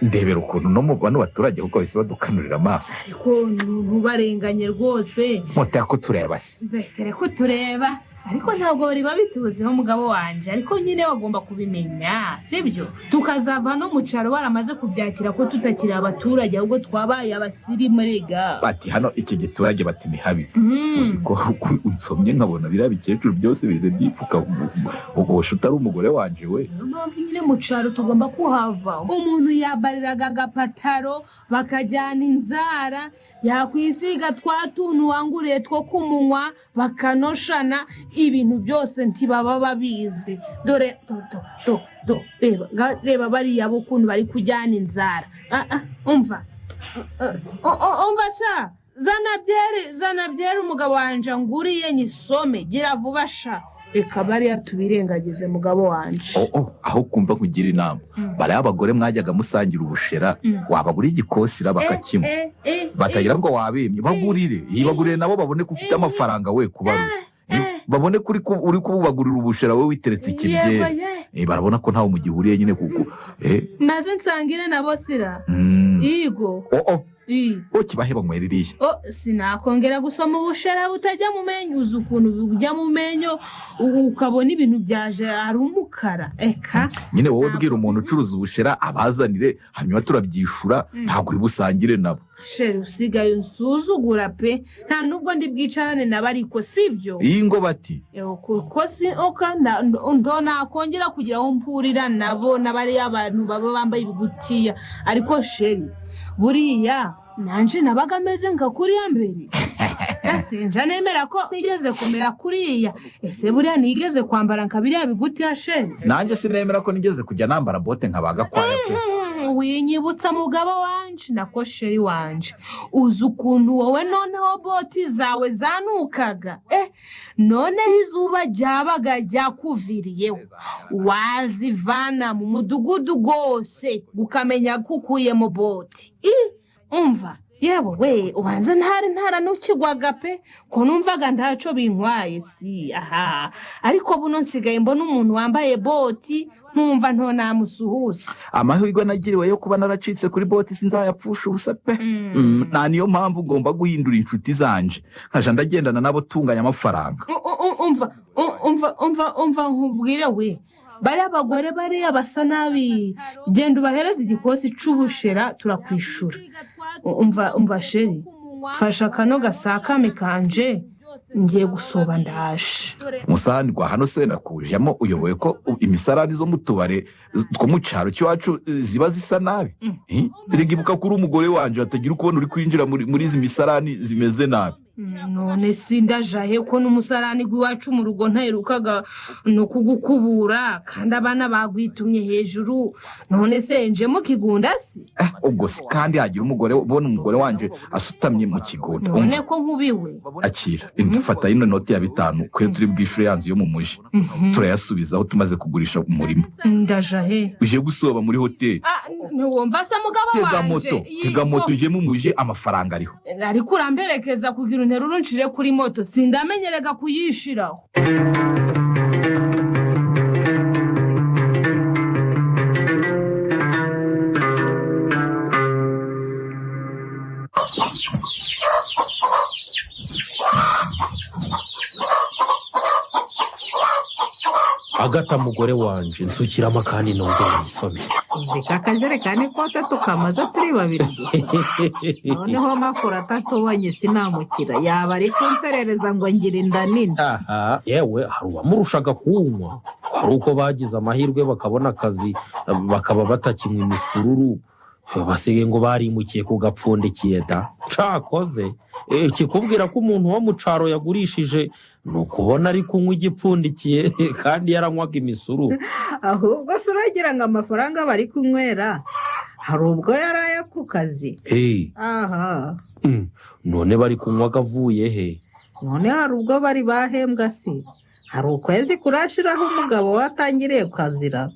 ndebera ukuntu no mu bantu baturage kuko bise badukanurira amaso ariko ntubarenganye rwose muteye kutureba se betere kutureba ariko ntabwo bari babituzeho umugabo wanje ariko nyine bagomba kubimenya sibyo tukazava no mu cyaro baramaze kubyakira ko tutakiri abaturage ahubwo twabaye abasirimu rega bati hano iki giturage bati ni habi uzi ko unsomye nkabona biriya bikecuru byose bize byipfuka ubosha utari umugore wanje we niyo mpamvu nyine mu cyaro tugomba kuhava umuntu yabariraga agapataro bakajyana inzara yakwisiga twa tuntu wanguriye two kumunwa bakanoshana ibintu byose ntibaba babizi dore reba bariya bukuntu bari kujyana inzara umva sha zana byeri umugabo wanje nguriye nyisome gira vuba sha reka bariya tubirengagize mugabo wanje aho kumva nkugira inama bariya abagore mwajyaga musangira ubushera wabagura igikosira bakakinywa batagira ngo wabimye bagurire nabo babone ko ufite amafaranga we kubarusha babone ko uri kububagurira ubushera we witeretse ikiryeri barabona ko ntawe mu gihuriye nyine kuko maze nsangire nabo sira yigo kibahe banywera iriya sinakongera gusoma ubushera butajya mu menyo uzi ukuntu bujya mu menyo ukabona ibintu byaje ari umukara eka nyine wowe bwira umuntu ucuruza ubushera abazanire hanyuma turabyishura ntabwo uri busangire nabo sheri usigaye unsuzugura pe nta nubwo ndi bwicarane nabo ariko sibyo iyi ngo bati kuko si nakongera kugira aho mpurira nabo n'abariya abantu baba bambaye ibigutiya ariko sheri buriya nanje nabaga ameze nka kuriya mbere sinja nemera ko nigeze kumera kuriya ese buriya nigeze kwambara nka biriya bigutiya sheri nanjye sinemera ko nigeze kujya nambara bote nkabaga kwaya pe winyibutsa mugabo wanje nako sheri wanje uzi ukuntu wowe noneho boti zawe zanukaga noneho izuba ryabaga ryakuviriyeho wazivana mu mudugudu rwose ukamenya ko ukuyemo boti umva yewe we ubanza ntaranukigwaga pe ko numvaga ntacyo bintwaye si ariko buno nsigaye mbona umuntu wambaye boti ntumva namusuhuza amahirwe nagiriwe yo kuba naracitse kuri boti sinzayapfusha ubusa pe nta niyo mpamvu ngomba guhindura inshuti zanje nkaja ndagendana nabo tunganya amafaranga umva nkubwire we bariya abagore bariya basa nabi genda ubahereze igikosi c'ubushera turakwishura umva sheri fasha kano gasakame kanje ngiye gusoba ndaje musanirwa hano se nakujemo uyoboye ko imisarani zo mu tubare two mu cyaro cy'iwacu ziba zisa nabi rigibuka kuri umugore wanje atagira ukubona uri kwinjira muri izi misarani zimeze nabi none sindajahe ko n'umusarani gw'iwacu mu rugo ntaherukaga no kugukubura kandi abana bagwitumye hejuru none se njemo kigunda si ubwo si kandi hagira umugore ubona umugore wanje asutamye mu kigunda none ko nkubiwe akira indufata ino noti ya 5 kwe turi bwishure yanzu yo mu muji turayasubizaho tumaze kugurisha umurimo ndajahe uje gusoba muri hoteli ntiwumva se mugabo wanje tega moto uje mu muji amafaranga ariho ariko uramberekeza kugira nteruro nshire kuri moto sindamenyerega kuyishiraho agata mugore wanje nsukiramo kandi nongera nisomere uzika akajerekani kose tukamaze turi babiri gusa noneho makuru atatubonye sinamukira yaba ari kunserereza ngo ngira inda nini yewe hari uwamurushaga kunywa hari uko bagize amahirwe bakabona akazi bakaba batakinywa imisururu basigaye ngo barimukiye ku gapfundikiye da cakoze kikubwira ko umuntu wo mu caro yagurishije ni ukubona ari kunywa igipfundikiye kandi yaranywaga imisuru ahubwo se uragira ngo amafaranga bari kunywera hari ubwo yaraye ku kazi none bari kunywa avuye he none hari ubwo bari bahembwa si hari ukwezi kurashiraho umugabo watangiriye kazira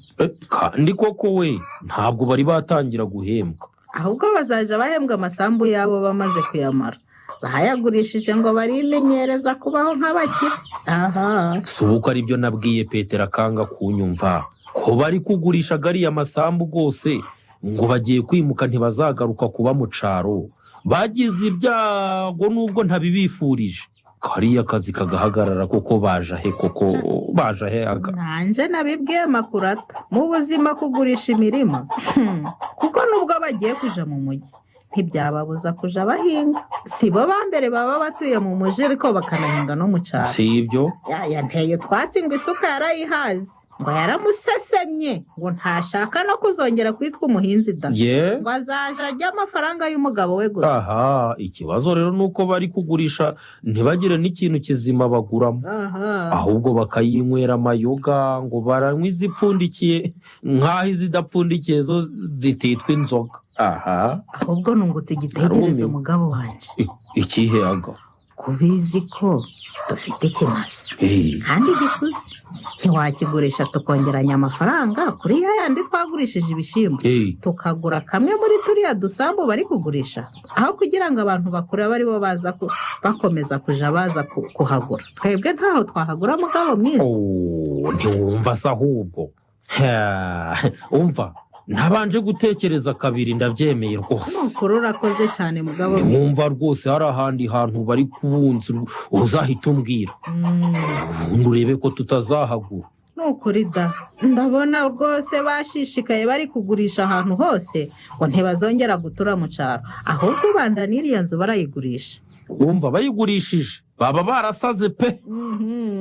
kandi koko we ntabwo bari batangira guhembwa ahubwo bazaja bahembwa amasambu yabo bamaze kuyamara bahayagurishije ngo barimenyereza kubaho nk'abakire. Aha, si uko ari byo nabwiye Petero akanga kunyumva ko bari kugurisha gariya masambu rwose ngo bagiye kwimuka ntibazagaruka kuba mu caro, bagize ibyago nubwo ntabibifurije, kariya kazi kagahagarara kuko baje he aga. nanje nabibwiye makurata mu buzima kugurisha imirima kuko nubwo bagiye kuja mu mujyi ntibyababuza kuja bahinga, sibo bambere baba batuye mu mujyi ariko bakanahinga no mu caro. Si ibyo yanteye utwatsi ngo isuka yarayihaze, ngo yaramusesemye ngo ntashaka no kuzongera kwitwa umuhinzi da, ngo azaje ajya amafaranga y'umugabo we gusa. Aha, ikibazo rero nuko bari kugurisha ntibagire n'ikintu kizima baguramo, ahubwo bakayinywera amayoga ngo baranywa izipfundikiye nk'aho izidapfundikiye zo zititwa inzoga. Aha, ahubwo nungutse igitekerezo mugabo wanje. Ikihe aga? Kubizi ko dufite ikimasa kandi gikuze, ntiwakigurisha tukongeranya amafaranga kuri yandi twagurishije ibishimbo, tukagura kamwe muri turiya dusambu bari kugurisha, aho kugira ngo abantu bakure bari bo baza bakomeza kuja baza kuhagura. Twebwe ntaho twahagura mugabo mwiza. Ntiwumva se ahubwo umva ntabanje gutekereza kabiri ndabyemeye rwose. Nukuri urakoze cyane mugabo. Ntiwumva rwose hari ahandi hantu bari kubunza uzahita umbwira ubundi urebe ko tutazahagura. Nukuri da, ndabona rwose bashishikaye bari kugurisha ahantu hose ngo ntibazongera gutura mu caro, ahubwo ubanza n'iriya nzu barayigurisha. Umva bayigurishije baba barasaze pe.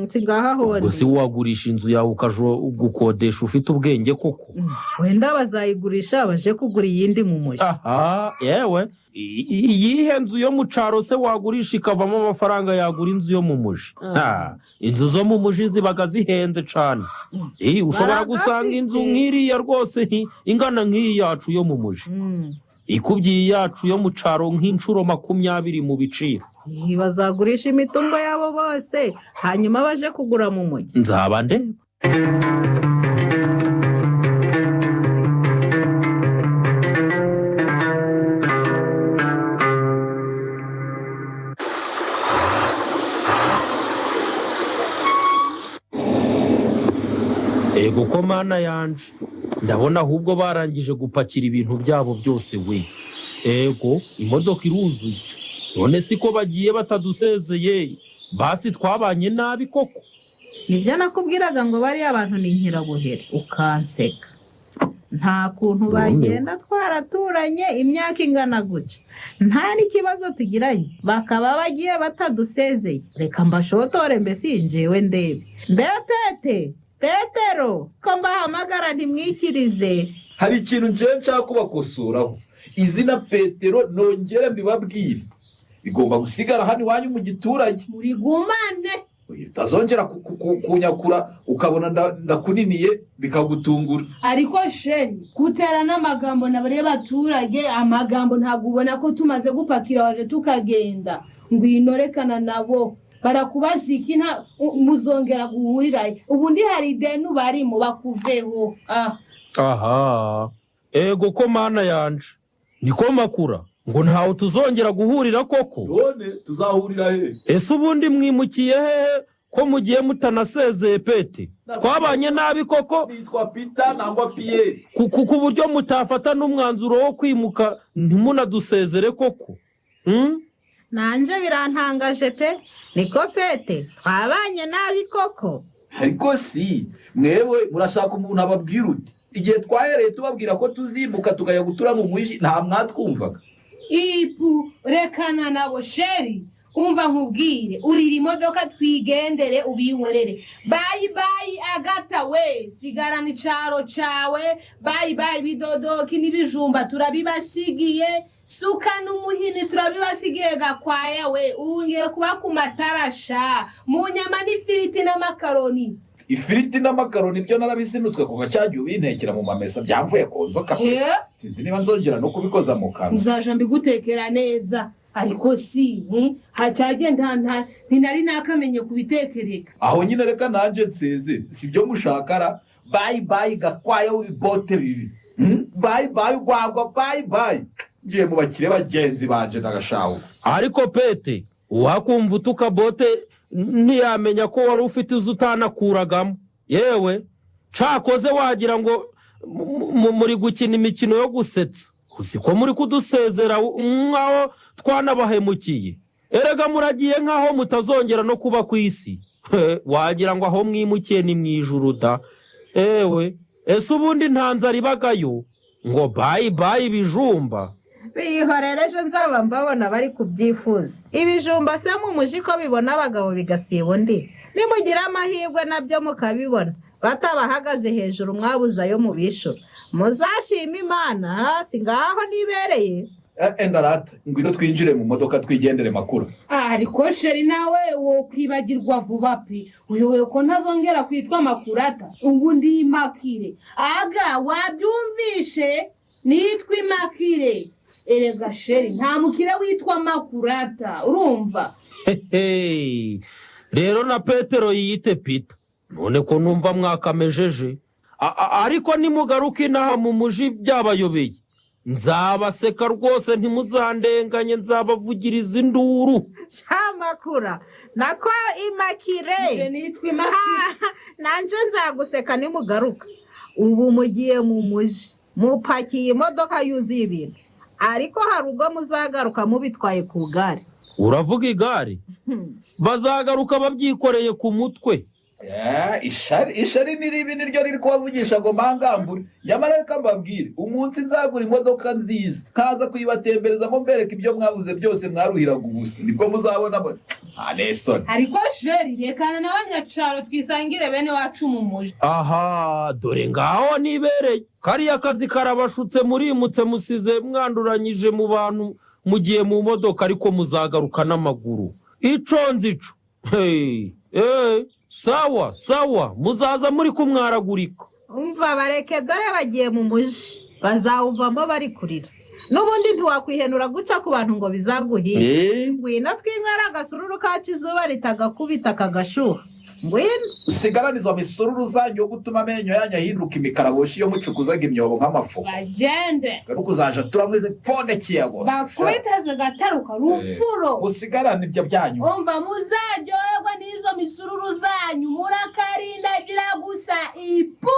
Singaha hone gusa wagurisha inzu yawe ukaje gukodesha ufite ubwenge koko. Wenda bazayigurisha baje kugura iyindi mu mujyi. Aha, yewe iyihe nzu yo mu caro se wagurisha ikavamo amafaranga yagura inzu yo mu mujyi? Inzu zo mu mujyi zibaga zihenze cane. Ushobora gusanga inzu nk'iriya rwose ingana nk'iyi yacu yo mu mujyi ikubye yacu yo mu caro nk'inshuro 20 mu biciro. Bazagurisha imitungo yabo bose hanyuma baje kugura mu mujyi. Nzaba ndeba. Ego ko mana yanje ndabona ahubwo barangije gupakira ibintu byabo byose we. Ego imodoka iruzuye, none siko bagiye batadusezeye, basi twabanye nabi koko. Nibyo nakubwiraga ngo bari abantu ni nkirabuhere ukanseka. Nta kuntu bagenda twaraturanye imyaka ingana guca, nta n'ikibazo tugiranye bakaba bagiye batadusezeye. Reka mbashotore mbese njyewe ndebe. Petero ko mbahamagara ntimwikirize. Hari ikintu nje nshaka kubakosuraho. Izina Petero nongere mbibabwire bigomba gusigara hano iwanyu mu giturage. Muri gumane utazongera kunyakura ukabona ndakuniniye bikagutungura. Ariko sheni kutera n'amagambo nabare baturage, amagambo ntabwo ubona ko tumaze gupakira waje tukagenda ngwino rekana nabo barakubaziki nta muzongera guhurira. Ubundi hari idenu barimo bakuveho. Aha, ego ko mana yanje niko makura ngo ntaho tuzongera guhurira koko. None tuzahurira he? Ese ubundi mwimukiye he ko mugiye mutanasezeye Pete? Twabanye nabi koko. Nitwa Peter nangwa Pierre. Ku buryo mutafata n'umwanzuro wo kwimuka ntimunadusezere koko. Nanje birantangaje pe. Niko Pete twabanye nabi koko. Ariko si mwewe murashaka umuntu ababwira uti igihe twahereye tubabwira ko tuzimuka tukajya gutura mu mujyi nta mwatwumvaga. Ipu rekana nabo sheri, umva nkubwire urira imodoka twigendere ubiywerere. Bye Agata we, sigarana icaro cawe. Bye bidodoki n'ibijumba turabibasigiye, suka n'umuhini turabibasigiye gakwaya we. Ungiye kuba ku matarasha mu nyama n'ifiriti n'amakaroni. Ifiriti n'amakaroni byo narabisinutswe kuva cyagiye ubintekera mu mamesa byamvuye ku nzoka. Sinzi niba nzongera no kubikoza mu kanwa. Nzaje mbigutekera neza. Ariko si hacyagenda ntinari nakamenye kubitekereka. Aho nyine reka nanje nseze sibyo mushakara. Bye gakwaya w'ibote bibi. bayi gwagwa bayi ngiye mu bakire bagenzi banje nagashaho. Ariko Pete wakumva utuka bote ntiyamenya ko wari ufite izo utanakuragamo. Yewe cakoze wagira ngo muri gukina imikino yo gusetsa. Usiko muri kudusezera nkaho twanabahemukiye. Erega muragiye nkaho mutazongera no kuba ku isi. Wagira ngo aho mwimukiye ni mwijuru da. Ewe ese ubundi ntanza ribagayo ngo bayi bijumba. Bihorereje nzaba mbabona bari kubyifuza. Ibijumba se mu muji ko bibona abagabo bigasiba undi. Nimugira amahirwe nabyo mukabibona. Batabahagaze hejuru mwabuza yo mu bishura. Muzashima Imana singaho nibereye. Endarata ngwino twinjire mu modoka twigendere makuru. Ariko sheri nawe wo kwibagirwa vuba pe. Uyoye ko ntazongera kwitwa makurata. Ubu ndi Makire. Aga wabyumvishe nitwa Makire. Erega sheri nta mukire witwa makurata. Urumva? Rero na Petero yiyite Pita. None ko numva mwakamejeje. Ariko nimugaruka inaha mu muji byabayobeye. Nzabaseka rwose ntimuzandenganye nzabavugiriza induru. Shamakura nako Imakire. Nitwa Makire. Nanje nzaguseka nimugaruka. Ubu mugiye mu muji. Mupakiye imodoka yuzuye ibintu. Ariko hari ubwo muzagaruka mubitwaye ku gare. Uravuga igare? Bazagaruka babyikoreye ku mutwe. Ishari niribi niryo riri kubavugisha ngo mangambure. Nyamara reka mbabwire umunsi nzagura imodoka nziza kaza kuyibatembereza ngo mbereke ibyo mwavuze byose mwaruhiraga ubusa nibwo muzabona Alesson. Ariko sheri rekana n'abanyacaro twisangire bene wacu mu muji. Aha dore ngaho nibereye. Kariya kazi karabashutse murimutse musize mwanduranyije mu bantu mugiye mu modoka ariko muzagaruka n'amaguru. Ico nzico. Sawa muzaza muri kumwaragurika. Umva bareke dore bagiye mu muji bazawuvamo bari kurira. Nubundi ntiwakwihenura guca ku bantu ngo bizaguhira. Ngwino twinywera agasururu kacu izuba ritagakubita kagashuha. Ngwino usigarane izo misururu zanyu yo gutuma amenyo yanyu ahinduka imikaraboshi yo mucukuzaga imyobo nk'amafu. Bagende. Garuko zaje turamweze pfondekiye go. Bakubitaze gataruka rufuro. Usigarane ibyo byanyu. Umva muzaryoherwa n'izo misururu zanyu murakarindagira gusa ipu.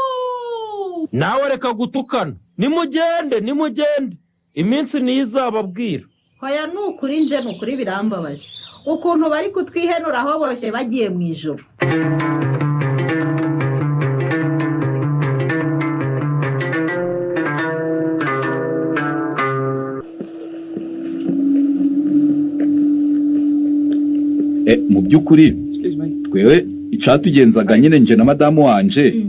Nawe reka gutukana. Nimugende. Iminsi nizababwira. Hoya nukuri nje nukuri birambabaje. Ukuntu bari kutwihenura aho bose bagiye mu ijuru. Mu byukuri twewe icatugenzaga nyine nje na madamu wanje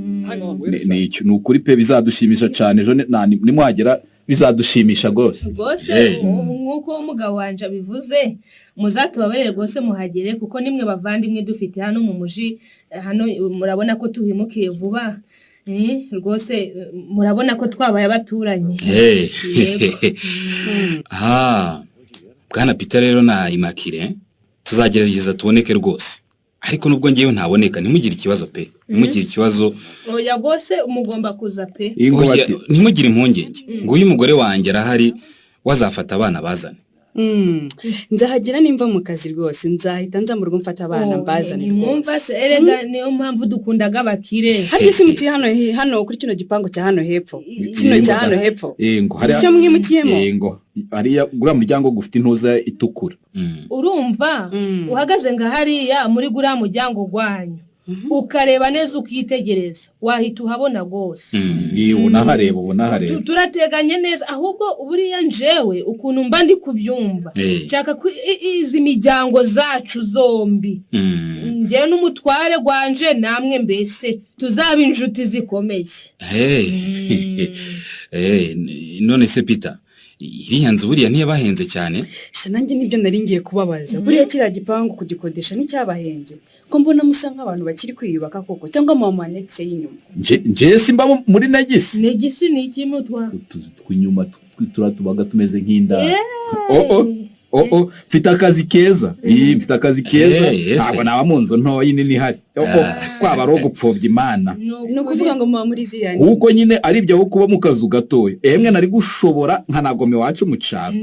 ni ukuri pe bizadushimisha cyane ejo nimwagera bizadushimisha gose nkuko umugabo wanje abivuze muzatubabarire rwose muhagere kuko nimwe bavandimwe dufite hano mu muji hano murabona ko tuhimukiye vuba rwose murabona ko twabaye abaturanye. Bwana Peter rero na Imakire tuzagerageza tuboneke rwose ariko nubwo ngiyeyo ntaboneka ntimugire ikibazo pe ntimugire ikibazo. Oya rwose mugomba kuza pe. Ntimugire impungenge ngo uyu mugore wanjye arahari wazafata abana bazane. Nzahagera nimva mu kazi rwose nzahita nza mu rugo mfata abana mbazane rwose. Mwumva se erega niyo mpamvu dukundaga abakire. Hari se muti hano kuri kino gipango cya hano hepfo. Kino cya hano hepfo. Ngo hari cyo mwimukiyemo. Ngo ari gura muryango gufite intuza itukura. Urumva uhagaze nga hariya muri gura muryango gwanyu. Ukareba neza ukitegereza wahita uhabona gose. Ubona hareba. Turateganye neza ahubwo uburiya njewe ukuntu mba ndi kubyumva. Nshaka izi miryango zacu zombi. Nje n'umutware gwanje namwe mbese tuzaba injuti zikomeye. None se Peter iriya nzu buriya ntiyabahenze cyane? Nanjye nibyo nari ngiye kubabaza. Buriya kiriya gipangu kugikodesha n'icyabahenze. Ko mbona musa nk'abantu bakiri kwiyubaka koko cyangwa mama nexe y'inyuma. Nje simba muri Negisi. Negisi ni iki mutwa? Utuzi twinyuma turatubaga tumeze nk'inda. mfite akazi keza mfite akazi keza ntabwo naba mu nzu ntoya nini ihari kwaba ari ugupfobya imana ni ukuvuga ngo muba muri ziriya kuko nyine ari ibyo aho kuba mu kazu gatoya emwe nari gushobora nkanagoma iwacu mu cyaro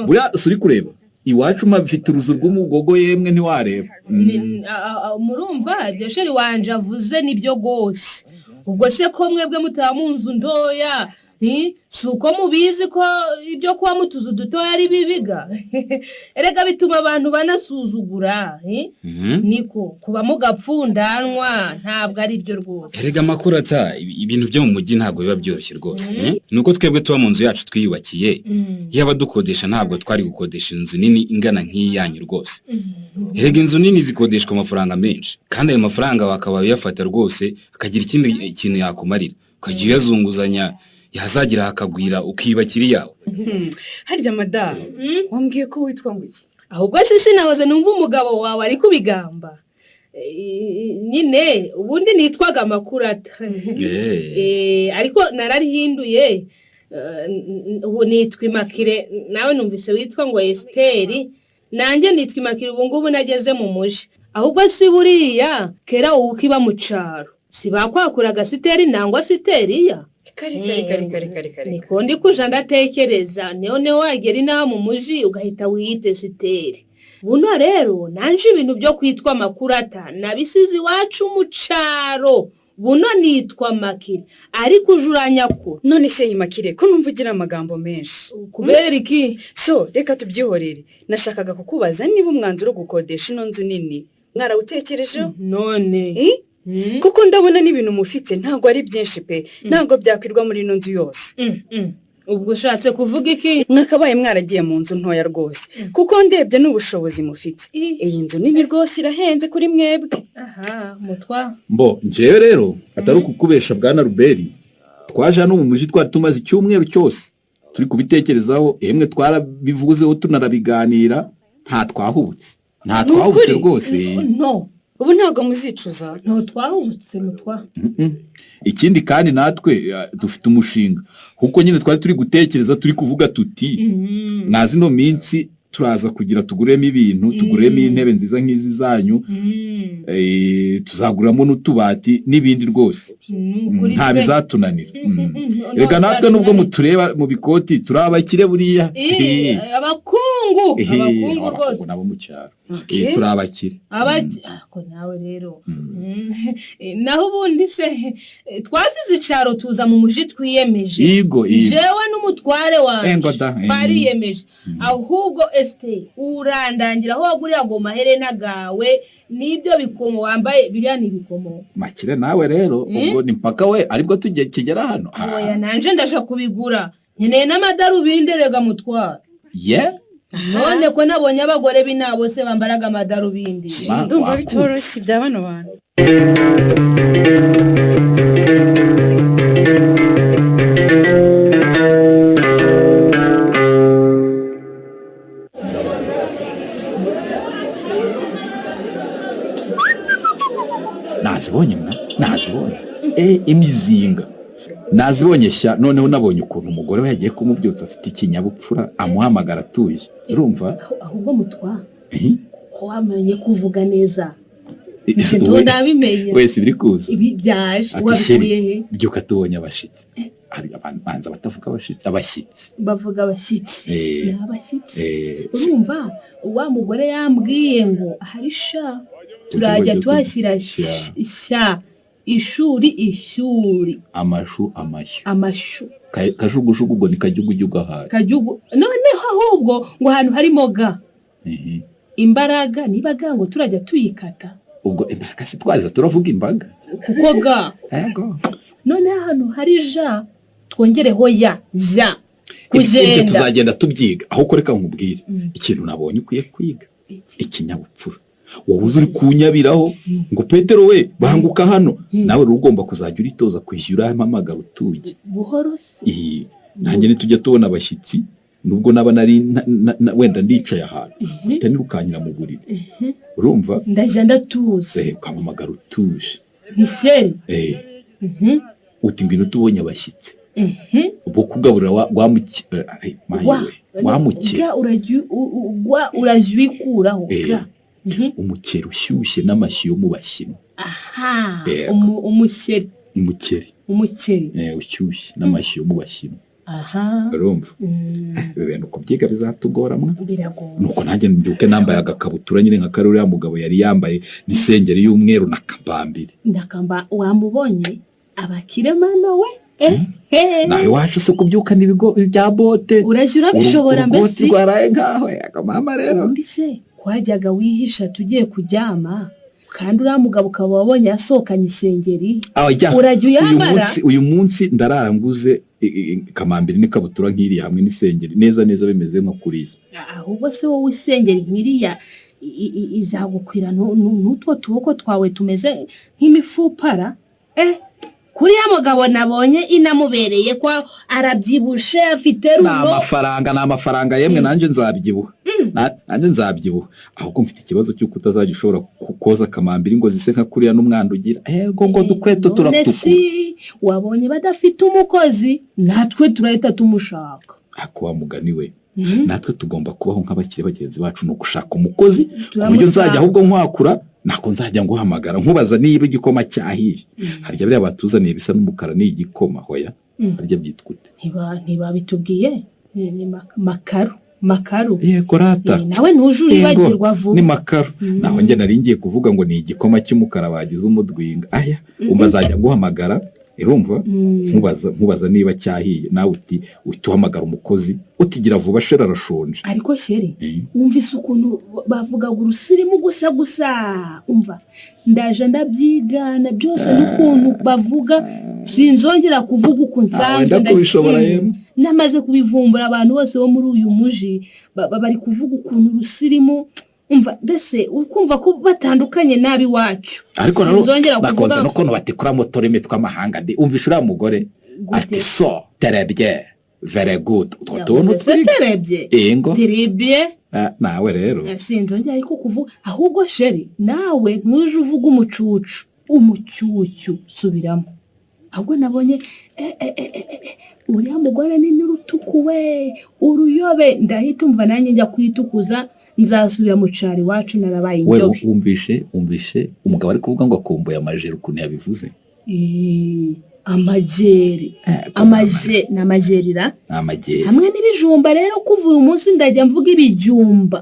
buriya suri kureba iwacu mafite uruzu rw'umugogo yemwe ntiwareba murumva ibyo sheri wanje avuze nibyo rwose ubwo se ko mwebwe mutaba mu nzu ntoya si uko mubizi ko ibyo kuba mu tuzu dutoya ari bibiga erega bituma abantu banasuzugura niko kuba mugapfundanwa ntabwo ari byo rwose erega amakuru ibintu byo mu mujyi ntabwo biba byoroshye rwose nuko twebwe tuba mu nzu yacu twiyubakiye yaba dukodesha ntabwo twari gukodesha inzu nini ingana nk'iyanyu rwose erega inzu nini zikodeshwa amafaranga menshi kandi ayo mafaranga bakaba bayafata rwose akagira ikindi kintu yakumarira ukajya uyazunguzanya yazagira hakagwira ukiyubakira iyawe harya madamu wambwiye ko witwa ngo iki ahubwo sinahoze numva umugabo wawe ari kubigamba nyine ubundi nitwaga Makurata ariko nararihinduye ubu nitwa Imakire nawe numvise witwa ngo Esiteri nanjye nitwa Imakire ubu ngubu nageze mu muji ahubwo si buriya kera ubu ukiba mu cyaro si bakwakuraga Siteri nangwa Siteriya kare niko ndi kuja ndatekereza noneho wagera inaha mu muji ugahita wiyite Siteri buno rero nanje ibintu byo kwitwa Makurata nabisize iwacu mu cyaro buno nitwa Makire ariko ujuranya ko none se Imakire ko numva ugira amagambo menshi kubera iki so reka tubyihorere nashakaga kukubaza niba umwanzuro wo gukodesha ino nzu nini mwarawutekerejeho none kuko ndabona n'ibintu mufite ntabwo ari byinshi pe ntabwo byakwirwa muri ino nzu yose ubwo ushatse kuvuga iki mwakabaye mwaragiye mu nzu ntoya rwose kuko ndebye n'ubushobozi mufite iyi nzu nini rwose irahenze kuri mwebwe mutwa njyewe rero atari ukukubesha bwana Ruberi twaje hano mu mujyi twari tumaze icyumweru cyose turi kubitekerezaho emwe twarabivuzeho tunarabiganira nta twahubutse rwose ubu ntabwo muzicuza twahubutse mutwa ikindi kandi natwe dufite umushinga kuko nyine twari turi gutekereza turi kuvuga tuti na zino minsi turaza kugira tuguremo ibintu tuguremo intebe nziza nk'izi zanyu tuzaguramo n'utubati n'ibindi rwose nta bizatunanira reka natwe nubwo mutureba mu bikoti turi abakire buriya abakungu rwose nabo mu cyaro turi abakire nawe rero naho ubundi se twasize icyaro tuza mu muji twiyemeje jewe n'umutware wanjye twariyemeje ahubwo Esiteri urandangira aho waguriye ago maherena gawe n'ibyo bikomo wambaye biriya ni ibikomo Makire nawe rero ubwo ni mpaka we aribwo tugiye kigera hano oya nanje ndaje kubigura nkeneye n'amadarubindi rega mutwara none ko nabonye abagore b'inabo se bambaraga amadarubindi ndumva bitoroshye bya bano bantu nazibonye imizinga nazibonye shya noneho nabonye ukuntu umugore we yagiye kumubyutsa afite ikinyabupfura amuhamagara atuye urumva ahubwo mutwa kuko wamenye kuvuga neza ibyo ndabimenye wese biri kuza ibi byaje wabikuye he byuka tubonye abashitsi hari abantu banza batavuga abashyitsi bavuga abashyitsi urumva wa mugore yambwiye ngo hari sha turajya tuhashyira sha ishuri amashu kajugujugu ubwo ni kajugujugu ahari noneho ahubwo ngo ahantu harimo ga imbaraga nibaga ngo turajya tuyikata ubwo imbaraga si twaza turavuga imbaga kuko ga noneho ahantu hari ja twongereho ja kugenda tuzagenda tubyiga aho koreka nkubwire ikintu nabonye ukwiye kwiga ikinyabupfura wowe uri kunyabiraho ngo Petero we banguka hano nawe ugomba kuzajya uritoza kwishyura amamagara utuye buhoro se nanjye nitujya tubona abashyitsi nubwo naba nari wenda ndicaye ahantu uhita nirukanyira mu buriri urumva ndaje ndatuze ukamamagara utuje nisheri uti ngwino tubonye abashyitsi ubwo kugaburira wamukera urajwikuraho umukeri ushyushye n'amashyi yo mu bashyino. aha umukeri ushyushye n'amashyi yo mu bashyino. aha urumva ibintu kubyiga bizatugora mwa biragoye nuko nanjye mbyuke nambaye agakabutura nyine nka karuriya mugabo yari yambaye n'isengeri y'umweru na kambambiri. wamubonye abakiremana we nawe wacu se kubyuka n'ibigo bya bote urajya urabishobora mbese rwaraye nkaho akamama rero undi se kwajyaga wihisha tugiye kuryama kandi uriya mugabo ukaba wabonye yasohokanye isengeri urajya uyambara. uyu munsi ndarara nguze kamambiri n'ikabutura nk'iriya hamwe n'isengeri neza neza bimeze nko kuriya. ahubwo se wowe isengeri nk'iriya izagukwira n'utwo tuboko twawe tumeze nk'imifupara kuriya mugabo nabonye inamubereye ko arabyibushe afite runo. ni amafaranga yemwe nanjye nzabyibuha ahubwo mfite ikibazo cy'uko utazajya ushobora koza kamambiri ngo zise nka kuriya n'umwanda ugira ngo dukweto turatukura. wabonye badafite umukozi natwe turahita tumushaka. wa mugani we natwe tugomba kubaho nk'abakire bagenzi bacu ni ugushaka umukozi ku buryo nzajya ahubwo nkwakura nako nzajya nguhamagara nkubaza niba igikoma cyahiye. harya biriya batuzaniye bisa n'umukara ni igikoma hoya harya byitwa ute ntibabitubwiye ni makaru yego rata nawe ntujure ibagirwa vuba ni makaru naho njye nari ngiye kuvuga ngo ni igikoma cy'umukara bagize umudwinga umva nzajya nguhamagara irumva nkubaza niba cyahiye nawe uhamagara umukozi utigira vuba shera arashonje. ariko sheri wumvise ukuntu bavugaga urusirimu gusa umva ndaje ndabyigana byose n'ukuntu bavuga sinzongera kuvuga uko nsanzwe namaze kubivumbura abantu bose bo muri uyu muji bari kuvuga ukuntu urusirimu umva mbese ukumva ko batandukanye nabi wacu. ariko nakonze n'ukuntu batikura motora imitwe amahanga umvisha uriya mugore ati so terebye very good utwo tuntu terebye nawe rero sinzongera ariko kuvuga ahubwo sheri nawe ntuje uvuga umucyucyu subiramo ahubwo nabonye uriya mugore ni n'urutuku we uruyobe ndahita umva nanjye njya kwitukuza nzasubira mu cari wacu narabaye injobe. wumvishe umugabo ari kuvuga ngo akumbuye amajeri ukuntu yabivuze. amajeri n'amajerira amajeri hamwe n'ibijumba rero kuva uyu munsi ndajya mvuga ibijumba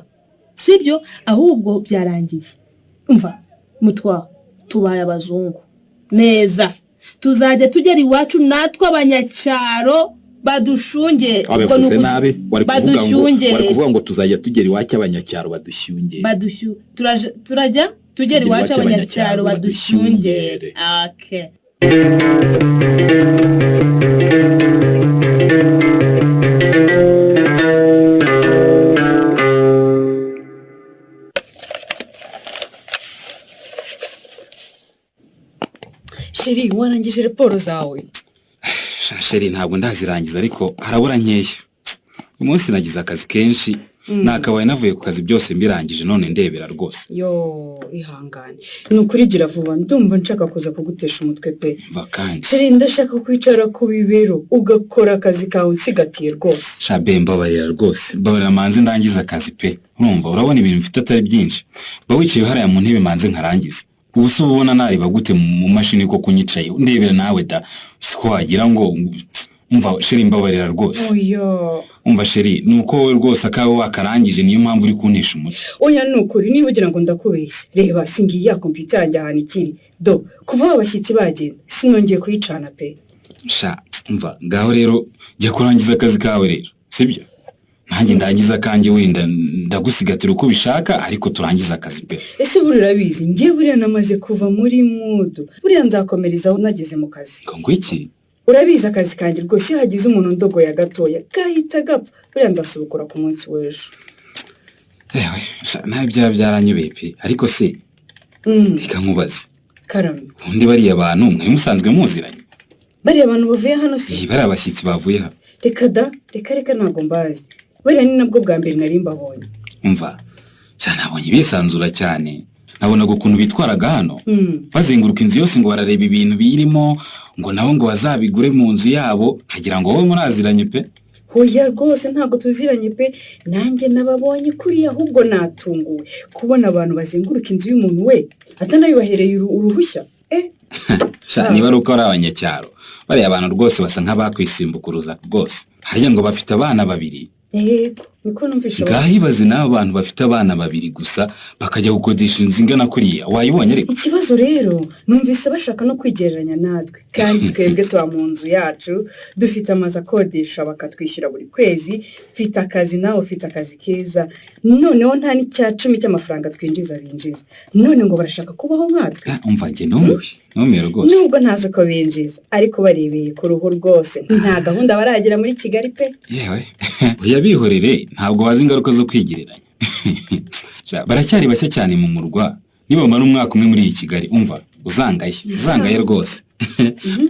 sibyo ahubwo byarangiye umva mutwa tubaye abazungu neza tuzajya tugera iwacu natwe abanyacyaro badushunge abavuze nabi wari kuvuga ngo tuzajya tugera iwacu abanyacyaro badushunge turajya tugera iwacu abanyacyaro badushunge. okay sheri warangije raporo zawe? sheri ntabwo ndazirangiza ariko harabura nkeya. umunsi nagize akazi kenshi nakabaye navuye ku kazi byose mbirangije none ndebera rwose. ihangane ni ukuri gira vuba ndumva nshaka kuza kugutesha umutwe pe. vakansi sheri ndashaka kwicara ku bibero ugakora akazi kawe unsigatiye rwose. shabe mbabarira rwose mbabarira manze ndangiza akazi pe. urabona ibintu mfite atari byinshi wicaye hariya mu ntebe manze nkarangiza. ubu se ubona nareba gute mu mashini ko kunyicaye ndebera nawe da siko wagira ngo umva sheri mbabarira rwose. umva sheri nuko wowe rwose akawe wakarangije niyo mpamvu uri kuntesha umutwe. nukuri niba ugira ngo ndakubeshye reba singiye ya kompiyuta yanjye ahantu ikiri kuva abashyitsi bagenda sinongeye kuyicana pe. umva ngaho rero jya kurangiza akazi kawe rero sibyo nanjye ndangiza kanjye wenda ndagusigatira uko bishaka ariko turangiza akazi pe. ese urabizi ngiye buriya namaze kuva muri mudu buriya nzakomerezaho nageze mu kazi. ngo iki urabizi akazi kanjye rwose hagize umuntu ndogoya gatoya gahita gapfa buriya nzasubukura ku munsi w'ejo. nawe byaranyobeye pe ariko se reka nkubaze karame ubundi bariya bantu mwari musanzwe muziranye? bariya abantu bavuye hano se? bariya abashyitsi bavuye hano reka ntabwo mbazi buriya ni nabwo bwa mbere nari mbabonye. umva nabonye bisanzura cyane nabonaga ukuntu bitwaraga hano bazenguruka inzu yose ngo barareba ibintu birimo ngo nabo ngo bazabigure mu nzu yabo hagira ngo wowe muraziranye pe. Hoya rwose ntabwo tuziranye pe, nanjye nababonye kuri ahubwo natunguwe kubona abantu bazenguruka inzu y'umuntu we atanabibahereye uruhushya. Niba ari uko ari abanyacyaro bariya abantu rwose basa nk'abakwisimbukuruza rwose, hariya ngo bafite abana babiri. Yego niko numvisha. Ngahibaze n'abo bantu bafite abana babiri gusa bakajya gukodesha inzu ingana kuriya, wayibonye ariko? Ikibazo rero numvise bashaka no kwigereranya natwe, kandi twebwe tuba mu nzu yacu dufite amazu akodesha bakatwishyura buri kwezi, mfite akazi nawe ufite akazi keza, noneho nta n'icyacumi cy'amafaranga twinjiza binjiza, none ngo barashaka kubaho nkatwe. Umva njye numiye rwose. Nubwo ntazi ko binjiza ariko barebeye ku ruhu rwose nta gahunda baragira muri Kigali pe. Yewe uyabihorere ntabwo bazi ingaruka zo kwigereranya. Baracyari bashya cyane mu murwa, nibamara umwaka umwe muri iyi Kigali umva uzangaye rwose.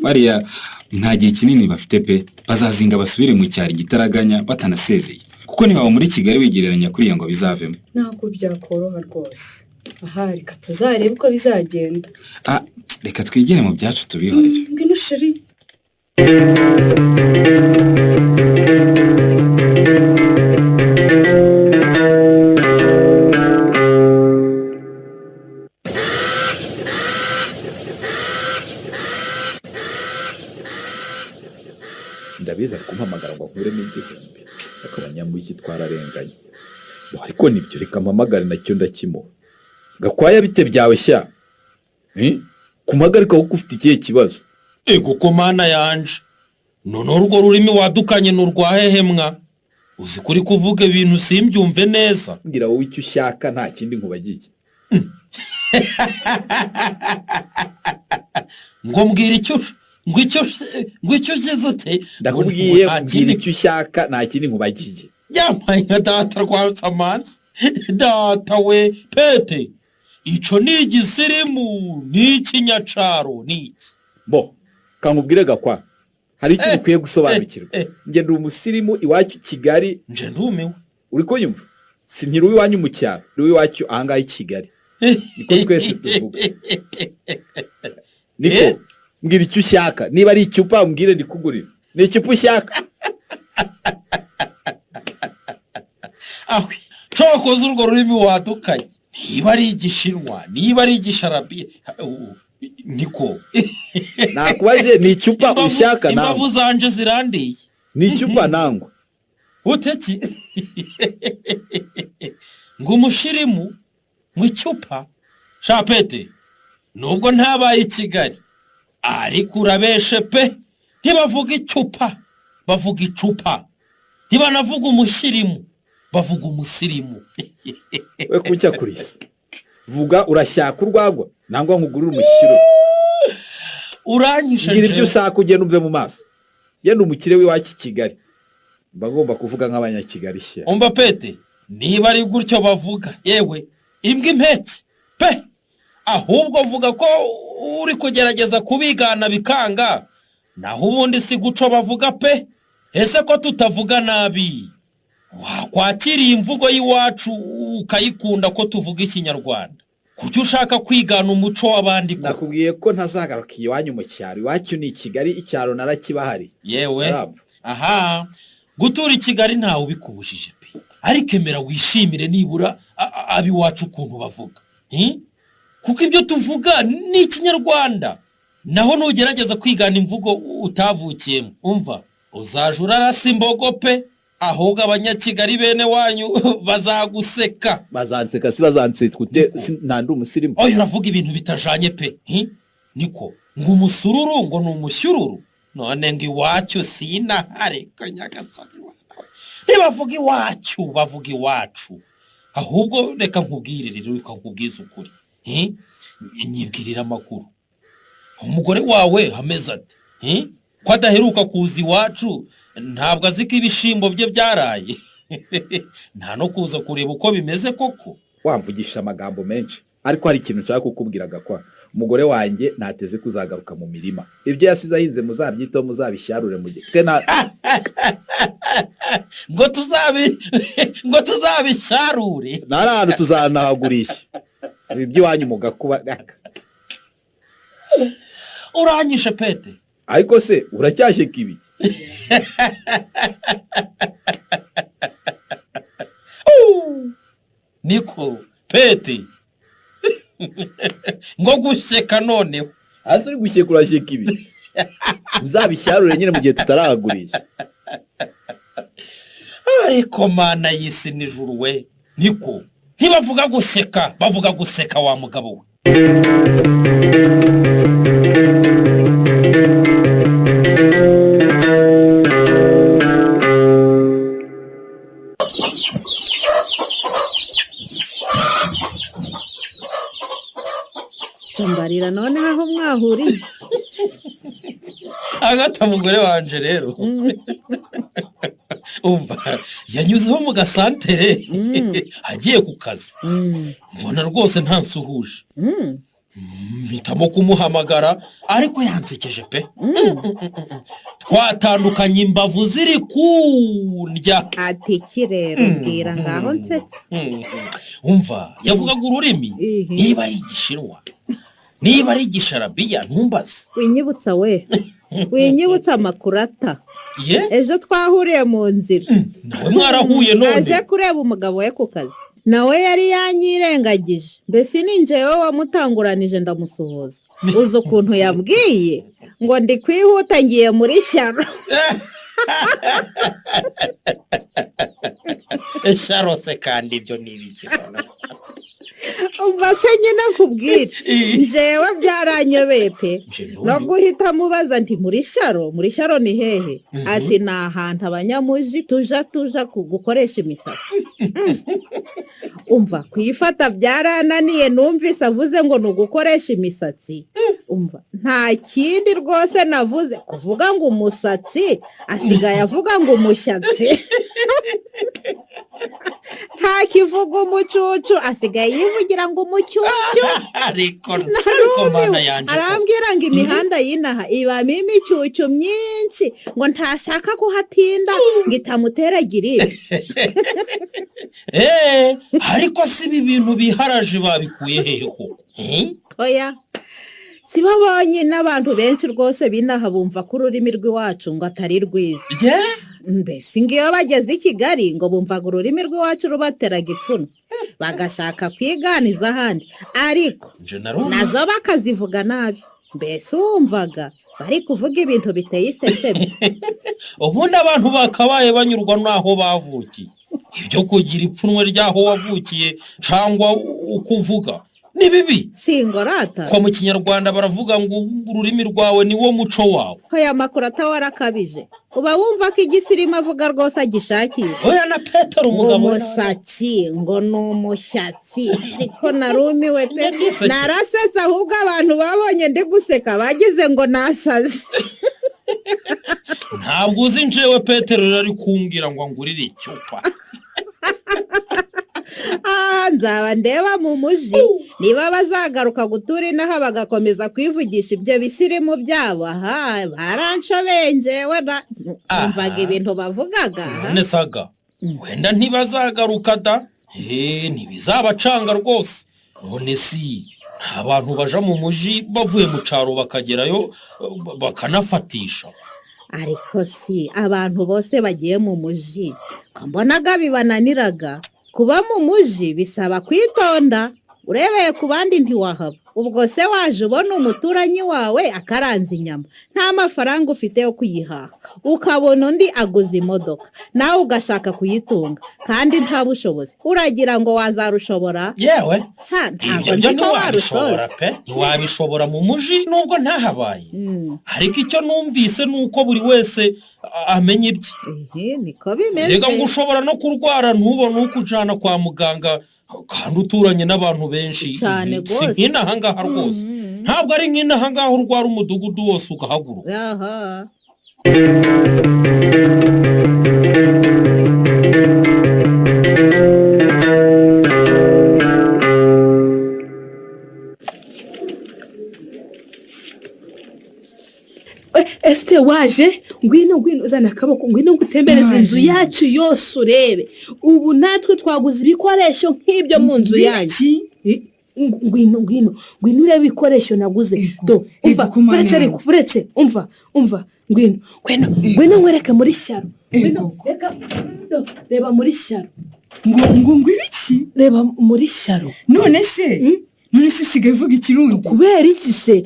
Bariya nta gihe kinini bafite pe, bazazinga basubire mu cyari gitaraganya batanasezeye, kuko niba muri Kigali wigereranya kuriya ngo bizavemo. Ntabwo byakoroha rwose. Aha reka tuzarebe uko bizagenda. Reka twigire mu byacu tubihorere. Ngwino sheri. ndabiza kumpamagara ngo nkuremo igihumbi akabanyambuye twararenganye, ariko nibyo reka mpamagare nacyo ndakimuha. Gakwaya bite byawe sha? Kumagarika kuko ufite ikihe kibazo? Ego ko mana yanje, none urwo rurimi wadukanye n'urwahehemwa, uzi kuri kuvuga ibintu simbyumve neza. Ngira wowe icyo ushaka nta kindi nkubagiye. Ngo mbwira icyo ute? Ndakubwiye mbwira icyo ushaka nta kindi nkubagiye. Yampaye nka data rwatsa amansi. Data we pete, ico ni igisirimu ni ikinyacaro ni iki? Bo kankubwire Gakwa, hari ikintu ukwiye gusobanukirwa. Nge ndi umusirimu iwacu Kigali. Nje ndumiwe. Uri ko yumva? Si nkiri iwanyu mu cyaro, uri iwacu ahangaha i Kigali. Niko twese tuvuga. Niko mbwira icyo ushaka, niba ari icupa mbwire ndikugurira. Ni icupa ushaka? Ahwi cokoze urwo rurimi wadukanye, niba ari igishinwa niba ari igisharabiya niko nakubaje ni icupa ushaka nawe. Imbavu zanje zirandiye. Ni icupa nangwa uteki ngo umushirimu mu icupa shapete, nubwo ntabaye i Kigali ariko urabeshe pe, ntibavuga icupa bavuga icupa, ntibanavuga umushirimu bavuga umusirimu. We kucya kurisa vuga urashaka urwagwa nangwa nkugurira umushyiro. Uranyisha ngira ibyo ushaka ugenda umve mu maso. Yenda umukire w'iwacu Kigali bagomba kuvuga nk'abanyakigali sha. Umva pete, niba ari gutyo bavuga yewe imbwa impeke pe, ahubwo vuga ko uri kugerageza kubigana bikanga, naho ubundi si guco bavuga pe. Ese ko tutavuga nabi wakwakiriye imvugo y'iwacu ukayikunda ko tuvuga ikinyarwanda, kuki ushaka kwigana umuco w'abandi? Ko nakubwiye ko ntazagaruka iwanyu mu cyaro, iwacu ni Kigali, icyaro narakibahari. Yewe aha gutura i Kigali ntawe ubikubujije pe, ariko emera wishimire nibura abiwacu ukuntu bavuga, kuko ibyo tuvuga ni ikinyarwanda, naho nugerageza kwigana imvugo utavukiyemo umva uzajura rasi imbogo pe, ahubwo abanyakigali bene wanyu bazaguseka. Bazanseka si bazanseka ute? Nandi umusirimu. Oyo uravuga ibintu bitajanye pe. Niko ngo umusururu ngo numushyururu, none ngo iwacu sinahare kanyagasani. Ntibavuga iwacu bavuga iwacu, ahubwo reka nkubwire rero ukakubwiza ukuri. Nyibwirira amakuru, umugore wawe hameze ati ko adaheruka kuza iwacu, ntabwo azi ko ibishimbo bye byaraye. Nta no kuza kureba uko bimeze koko. Wamvugisha amagambo menshi, ariko hari ikintu nshaka kukubwira Gakwa. Umugore wanjye nateze kuzagaruka mu mirima, ibyo yasize ahinze muzabyitaho muzabishyarure mu gihe twe ngo tuzabisharure nari ahantu tuzanahagurisha. ibi by'iwanyu mugakuba uranyishe pete ariko se uracyashyeka ibi niko pete ngo gushyeka noneho hasi uri gushyeka urashyeka ibi uzabishyarure nyine mu gihe tutarahagurisha ariko mana y'isi n'ijuru we niko ntibavuga guseka bavuga guseka wa mugabo we mbarira none aho mwahuriye agata mugore wanje rero umva yanyuzeho mu gasantere agiye ku kazi mbona rwose nta nsuhuje mpitamo kumuhamagara ariko yansekeje pe twatandukanye imbavu ziri kundya ati iki rero mbwira ngaho nsetse umva yavugaga ururimi niba ari igishinwa niba ari igisharabiya ntumbaze winyibutsa we winyibutsa amakurata ejo twahuriye mu nzira nawe mwarahuye none aje kureba umugabo we ku kazi nawe yari yanyirengagije mbese ninjye wowe wamutanguranije ndamusuhuza uzi ukuntu yabwiye ngo ndi kwihuta ngiye muri shyaro sharose kandi ibyo ni ibiki umva se nyine nkubwire njyewe byaranyobeye pe no guhita mubaza nti muri shyaro ni hehe ati ni ahantu abanyamuji tuja gukoresha imisatsi umva kuyifata byarananiye numvise avuze ngo ni ugukoresha imisatsi umva nta kindi rwose navuze kuvuga ngo umusatsi asigaye avuga ngo umushyatsi nta kivuga umucucu asigaye yivugira ngo umucyucyu ariko mana yanjye arambwira ngo imihanda y'inaha ibamo imicyucyu myinshi ngo ntashaka kuhatinda ngo itamutera giripe ariko si ibi bintu biharaje babikuye hehe koko oya si bo bonyine n'abantu benshi rwose binaha bumva ko ururimi rw'iwacu ngo atari rwiza mbese ngiyo bageze i Kigali ngo bumvaga ururimi rw'iwacu rubateraga ipfunwe bagashaka kwiganiza ahandi ariko nazo bakazivuga nabi mbese wumvaga bari kuvuga ibintu biteye iseseme ubundi abantu bakabaye banyurwa n'aho bavukiye ibyo kugira ipfunwe ry'aho wavukiye cyangwa uko uvuga ni bibi singorata ko mu kinyarwanda baravuga ngo ururimi rwawe ni wo muco wawe hoya makuru atawarakabije uba wumva ko igisirimo avuga rwose agishakisha oya na Petero umugabo umusatsi ngo ni umushyatsi ariko narumiwe pe narasetse ahubwo abantu babonye ndi guseka bagize ngo nasaze ntabwo uzi njewe Petero ari kumbwira ngo ngurire icyupa nzaba ndeba mu muji niba bazagaruka gutura inaha bagakomeza kwivugisha ibyo bisirimu byabo baranshobeye njyewe numvaga ibintu bavugaga none saga wenda ntibazagaruka da ntibizabacanga rwose none si nta bantu baja mu muji bavuye mu cyaro bakagerayo bakanafatisha ariko si abantu bose bagiye mu muji ko mbonaga bibananiraga kuba mu muji bisaba kwitonda urebeye ku bandi ntiwahaba ubwo se waje ubona umuturanyi wawe akaranze inyama nta mafaranga ufite yo kuyihaha ukabona undi aguze imodoka nawe ugashaka kuyitunga kandi nta bushobozi uragira ngo wazarushobora yewe ntabwo nzi ko warusoza ntiwabishobora mu muji nubwo ntahabaye ariko icyo numvise ni uko buri wese amenya ibye niko bimeze reka ngo ushobora no kurwara ntubone uko ujyana kwa muganga kandi uturanye n'abantu benshi cyane si nk'inaha ngaha rwose ntabwo ari nk'inaha ngaha urwara umudugudu wose ugahaguruka ese waje ngwino uzana akaboko ngwino gutembereza inzu yacu yose urebe ubu natwe twaguze ibikoresho nk'ibyo mu nzu yanyu ngwino urebe ibikoresho naguze do umva uretse umva ngwino nkwereke muri shyaro reba muri shyaro ngo ibiki reba muri shyaro none se usigaye uvuga ikirundi kubera iki se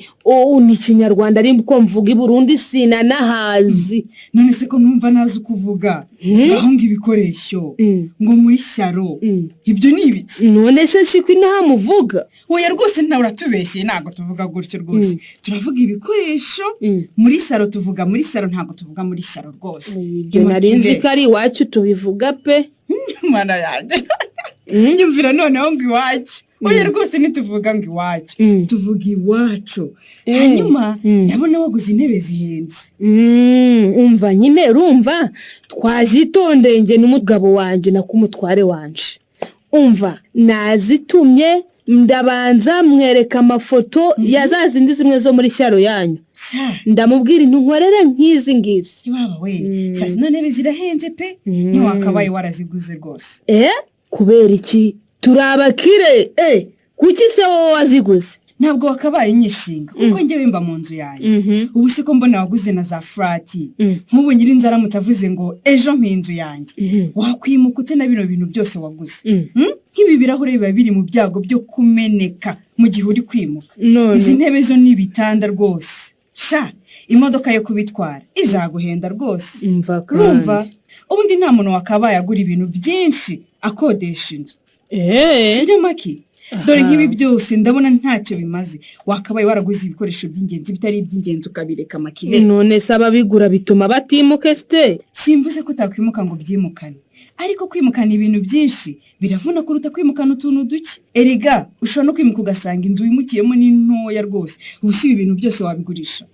ni ikinyarwanda ariko mvuga i Burundi sinanahazi none se ko numva nazi ukuvuga aho ngo ibikoresho ngo muri shyaro ibyo ni ibiki none se siko inaha muvuga oya rwose ntawe uratubeshye ntabwo tuvuga gutyo rwose turavuga ibikoresho muri saro tuvuga muri saro ntabwo tuvuga muri shyaro rwose ibyo narinzi ko ari iwacu tubivuga pe mwana yanjye nyumvira noneho ngo iwacu oya rwose ntituvuga ngo iwacu tuvuga iwacu hanyuma ndabona waguze intebe zihenze umva nyine urumva twazitondeye njye n'umugabo wanjye na kumutware wanje umva nazitumye ndabanza mwereka amafoto ya za zindi zimwe zo muri shyaro yanyu ndamubwira intunkorere nk'izi ngizi waba we zino ntebe zirahenze pe ntiwakabaye waraziguze rwose kubera iki turi abakire kuki se wowe waziguze ntabwo wakabaye nyishinga kuko njyewe mba mu nzu yanjye ubu se ko mbona waguze na za furati nk'ubu nyirinzu aramutse avuze ngo ejo nk'inzu yanjye wakwimuka ute na bino bintu byose waguze nk'ibi birahure biba biri mu byago byo kumeneka mu gihe uri kwimuka izi ntebe zo ni ibitanda rwose imodoka yo kubitwara izaguhenda rwose urumva ubundi nta muntu wakabaye agura ibintu byinshi akodesha inzu sibyo maki dore nk'ibi byose ndabona ntacyo bimaze wakabaye waraguze ibikoresho by'ingenzi bitari iby'ingenzi ukabireka makire none se ababigura bituma batimuke site simvuze ko utakwimuka ngo byimukane ariko kwimukana ibintu byinshi biravuna kuruta kwimukana utuntu duke erega ushobora no kwimuka ugasanga inzu wimukiyemo ni ntoya rwose ubu si ibi bintu byose wabigurisha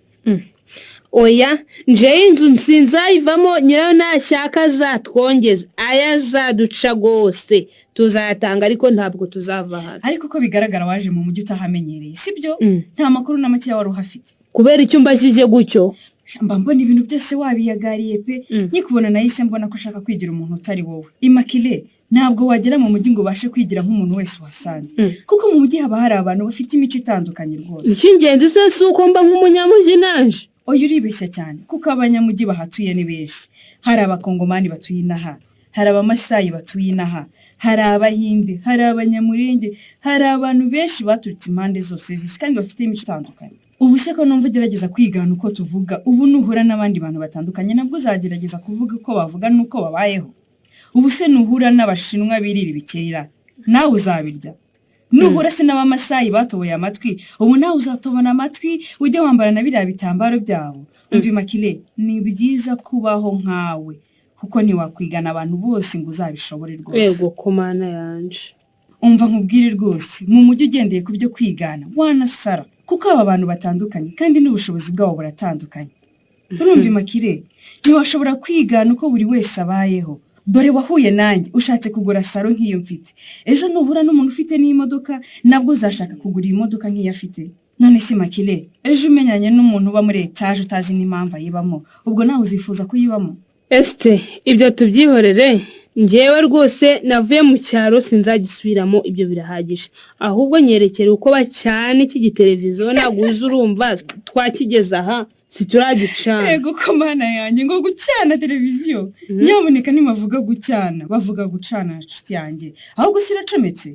oya nje inzu nsinzayivamo nyirayo nashaka zatwongeza aya zaduca rwose tuzayatanga ariko ntabwo tuzava hano ariko ko bigaragara waje mu mujyi utahamenyereye sibyo nta makuru na make wari uhafite kubera icyo mbajije gutyo mba mbona ibintu byose wabiyagariye pe nkikubona nahise mbona ko ushaka kwigira umuntu utari wowe imakire ntabwo wagera mu mujyi ngo ubashe kwigira nk'umuntu wese uhasanze kuko mu mujyi haba hari abantu bafite imico itandukanye rwose icy'ingenzi se si uko mba nk'umunyamujyi nanje oya uribeshya cyane kuko abanyamujyi bahatuye ni benshi hari abakongomani batuye inaha hari abamasayi batuye inaha hari abahinde hari abanyamurenge hari abantu benshi baturutse impande zose zisi kandi bafite imico itandukanye ubu se ko numva ugerageza kwigana uko tuvuga ubu nuhura n'abandi bantu batandukanye nabwo uzagerageza kuvuga uko bavuga n'uko babayeho ubu se nuhura n'abashinwa birira ibikerera nawe uzabirya nuhura se n'abamasayi batoboye amatwi ubu nawe uzatobona amatwi ujya wambara na biriya bitambaro byabo umva imakire ni byiza kubaho nkawe kuko ntiwakwigana abantu bose ngo uzabishobore rwose yego komana yanje umva nkubwire rwose mu mujyi ugendeye ku byo kwigana wanasara kuko aba bantu batandukanye kandi n'ubushobozi bwabo buratandukanye urumva imakire ntiwashobora kwigana uko buri wese abayeho dore wahuye nanjye ushatse kugura saro nk'iyo mfite ejo nuhura n'umuntu ufite n'imodoka nabwo uzashaka kugura iyi modoka nk'iyo afite none si makire ejo umenyanye n'umuntu uba muri etaje utazi n'impamvu ayibamo ubwo nawe uzifuza kuyibamo ibyo tubyihorere njyewe rwose navuye mu cyaro sinzagisubiramo ibyo birahagije ahubwo nyerekere uko bacana iki giteleviziyo naguze urumva twakigeza aha situragicana yego ko mana yanjye ngo gucana televiziyo nyaboneka ntibavuga gucana bavuga gucana nshuti yanjye ahubwo siracometse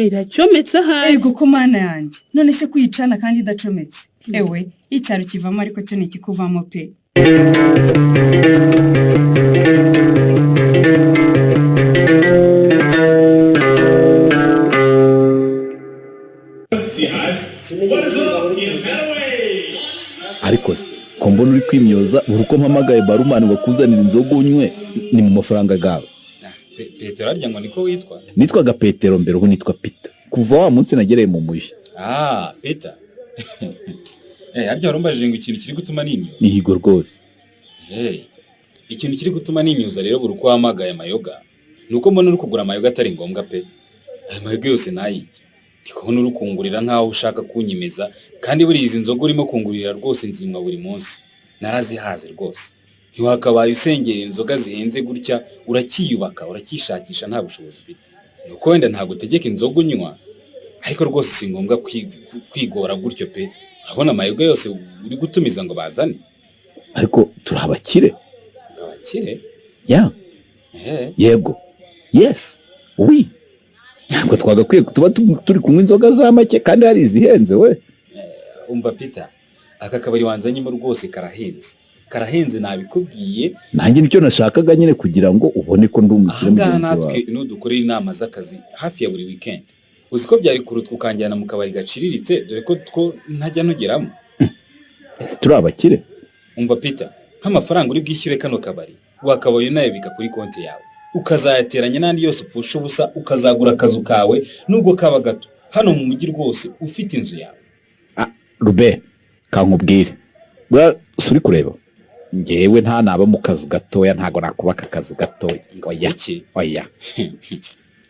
iracometse ahari yego ko mana yanjye none se kuyicana kandi idacometse ewe icyaro kivamo ariko cyo ni ikikuvamo pe ariko se ko mbona uri kwimyoza buri uko mpamagaye barumani bakuzanira inzoga unywe ni mu mafaranga gawe petero arya ngo niko witwa nitwaga petero mbere ubu nitwa pita kuva wa munsi nagereye mu mujyi pita harya warumbajije ngo ikintu kiri gutuma nimyoza ihigo rwose ikintu kiri gutuma nimyoza rero buri uko wahamagaye amayoga ni uko mbona uri kugura amayoga atari ngombwa pe ayo mayoga yose nayiki ndikubona uri kungurira nk'aho ushaka kunyemeza kandi buriya izi nzoga urimo kungurira rwose nzinywa buri munsi narazihaze rwose ntiwakabaye usengera inzoga zihenze gutya urakiyubaka urakishakisha nta bushobozi ufite nuko wenda ntabwo utegeka inzoga unywa ariko rwose si ngombwa kwigora gutyo pe. Urabona amayoga yose uri gutumiza ngo bazane. ariko turi abakire. Abakire? Ya yego yes oui ntabwo twagakwiye tuba turi kunywa inzoga za make kandi hari izihenze we. Umva Peter, aka kabari wanzanyemo rwose karahenze nabikubwiye. Nanjye nicyo nashakaga nyine kugira ngo ubone ko ndi umukire mu gihe natwe nudukorera inama z'akazi hafi ya buri weekend. Uzi ko byari kurutwa ukanjyana mu kabari gaciriritse dore ko ntajya nugeramo. Turi abakire. Umva Peter, nk'amafaranga uri bwishyure kano kabari wakabaye unayabika kuri konti yawe ukazayateranya n'andi yose upfusha ubusa ukazagura akazu kawe nubwo kaba gato hano mu mujyi rwose ufite inzu yawe. Rube kankubwire bwa suri kureba ngewe nta naba mu kazu gatoya ntago nakubaka akazu gatoya. Oya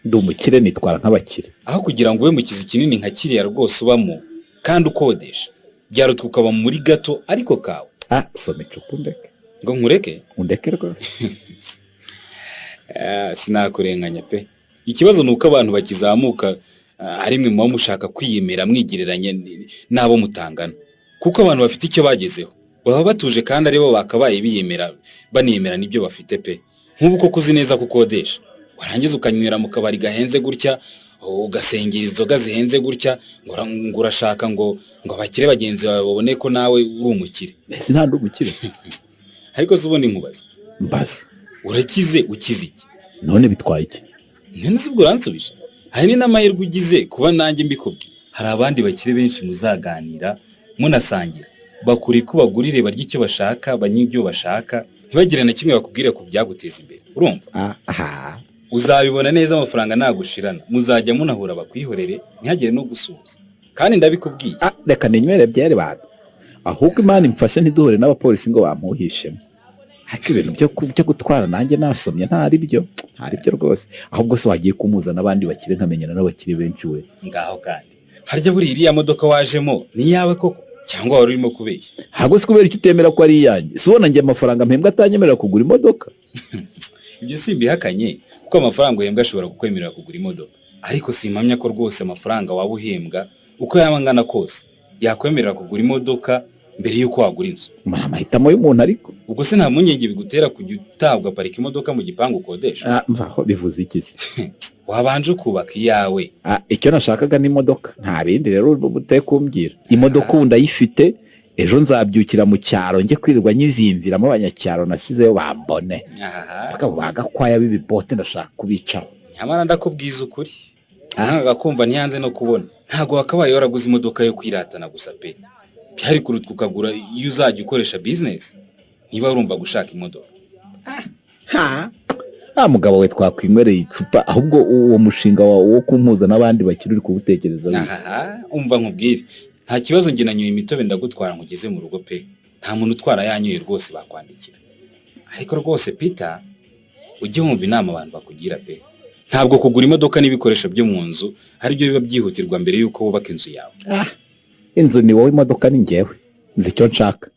ndi umukire nitwara nk'abakire. Aho kugira ngo ube mu kizu kinini nka kiriya rwose ubamo kandi ukodesha byarutwa ukaba muri gato ariko kawe. Soma icupa undeke. Ngo nkureke? Undeke rwose. Sinakurenganya pe. Ikibazo nuko abantu bakizamuka ari mwe muba mushaka kwiyemera mwigereranya n'abo mutangana. Kuko abantu bafite icyo bagezeho baba batuje kandi aribo bakabaye biyemera baniyemera nibyo bafite pe. Nk'ubu ko kuzi neza kukodesha warangiza ukanywera mu kabari gahenze gutya ugasengera inzoga zihenze gutya ngo urashaka ngo abakire bagenzi bawe babone ko nawe uri umukire. Ese nta ndi umukire. Ariko zubone nkubaza. Mbaza. Urakize ukize iki? None bitwaye iki? None sibwo uransubije. Hari n'amahirwe ugize kuba nanjye mbikubwiye. Hari abandi bakire benshi muzaganira munasangira bakuri ko bagurire barya icyo bashaka banywa ibyo bashaka ntibagire na kimwe bakubwire ku byaguteza imbere. Urumva? Uzabibona neza amafaranga nagushirana muzajya munahura bakwihorere ntihagire no gusubiza kandi ndabikubwiye. Reka ninywere byere bantu ahubwo Imana imfashe ntiduhure n'abapolisi ngo bamuhishemo. Ariko ibintu byo gutwara nanjye nasomye ntari byo rwose ahubwo se wagiye kumuza n'abandi bakire nkamenyana n'abakire benshi we. Ngaho kandi harya buri iriya modoka wajemo ni yawe koko cyangwa wari urimo kubeshya? Hago se kubera icyo utemera ko ari iyanjye si ubona njye amafaranga mpembwa atanyemerera kugura imodoka. Ibyo simbihakanye kuko amafaranga uhembwa ashobora kukwemerera kugura imodoka ariko simpamya ko rwose amafaranga waba uhembwa uko yaba angana kose yakwemerera kugura imodoka mbere yuko wagura inzu. Amahitamo y'umuntu ariko ubwo se nta munyenge bigutera kujya utabwa parika imodoka mu gipangu ukodesha? Mvaho bivuze iki se? Wabanje kubaka iyawe. Icyo nashakaga ni imodoka nta bindi rero buteye kumbwira. Imodoka ubu ndayifite ejo nzabyukira mu cyaro njye kwirirwa nyivimviramo abanyacyaro nasizeyo bambone. Bakaba bagakwaya bibibote ndashaka kubicaho. Nyamara ndakubwiza ukuri nanga kumva ntiyanze no kubona ntago wakabaye waraguze imodoka yo kwiratana gusa pe. Byari kurutwa ukagura iyo uzajya ukoresha business niba urumva gushaka imodoka. Mugabo we twakwinywera icupa ahubwo uwo mushinga wo kumpuza n'abandi bakiri uri kubutekereza. Umva nkubwire nta kibazo nge nanyoye imitobe ndagutwara nkugeze mu rugo pe. Nta muntu utwara yanyoye rwose bakwandikira. Ariko rwose Peter ujye wumva inama abantu bakugira pe. Ntabwo kugura imodoka n'ibikoresho byo mu nzu ari byo biba byihutirwa mbere yuko wubaka inzu yawe. Inzu ni wowe imodoka ni njyewe nzi icyo nshaka.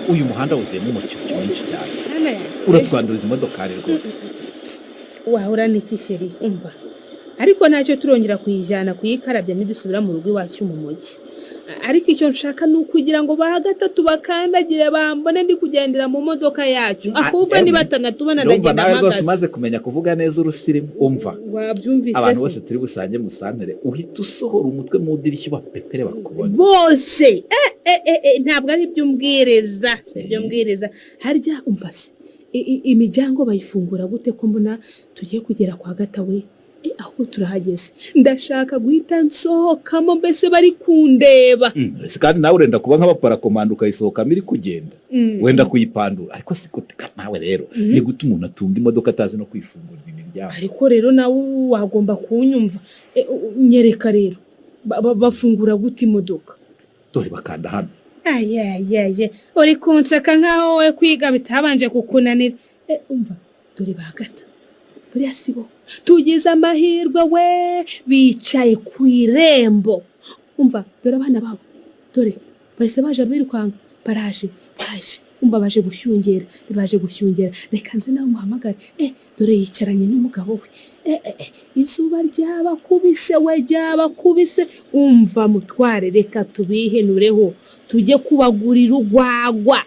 Uyu muhanda wuzuyemo umucyuki mwinshi cyane uratwanduriza imodokari rwose. Wahura n'iki sheri? Umva ariko ntacyo turongera kuyijyana kuyikarabya nidusubira mu rugo iwacu mu mujyi. Ariko icyo nshaka ni ukugira ngo bagatatu bakandagire bambone ndi kugendera mu modoka yacu ahubwo ni batanatubona ndagenda nawe rwose umaze kumenya kuvuga neza urusirimu. Umva wabyumvise abantu bose turi busange mu santere uhita usohora umutwe mu dirishya bapepere bakubona bose. Ntabwo ari ibyo umbwiriza ibyo mbwiriza harya. Umva se imiryango bayifungura gute ko mbona tugiye kugera kwa gatawe? Ahubwo turahageze ndashaka guhita nsohokamo mbese bari kundeba. Kandi nawe urenda kuba nk'abaparakomanda ukayisohokamo iri kugenda wenda kuyipandura. Ariko sikoteka nawe rero ni gute umuntu atunga imodoka atazi no kwifungurira imiryango? Ariko rero nawe wagomba kunyumva. Nyereka rero bafungura gute imodoka? Dore bakanda hano. Uri kunseka nkaho wowe kwiga bitabanje kukunanira. Umva dore bagata buriya sibo tugize amahirwe we bicaye ku irembo umva dore abana babo dore bahise baje birukanka baraje umva baje gushyungera reka nze nawe muhamagare dore yicaranye n'umugabo we izuba ryabakubise umva mutware reka tubihenureho tujye kubagurira urwagwa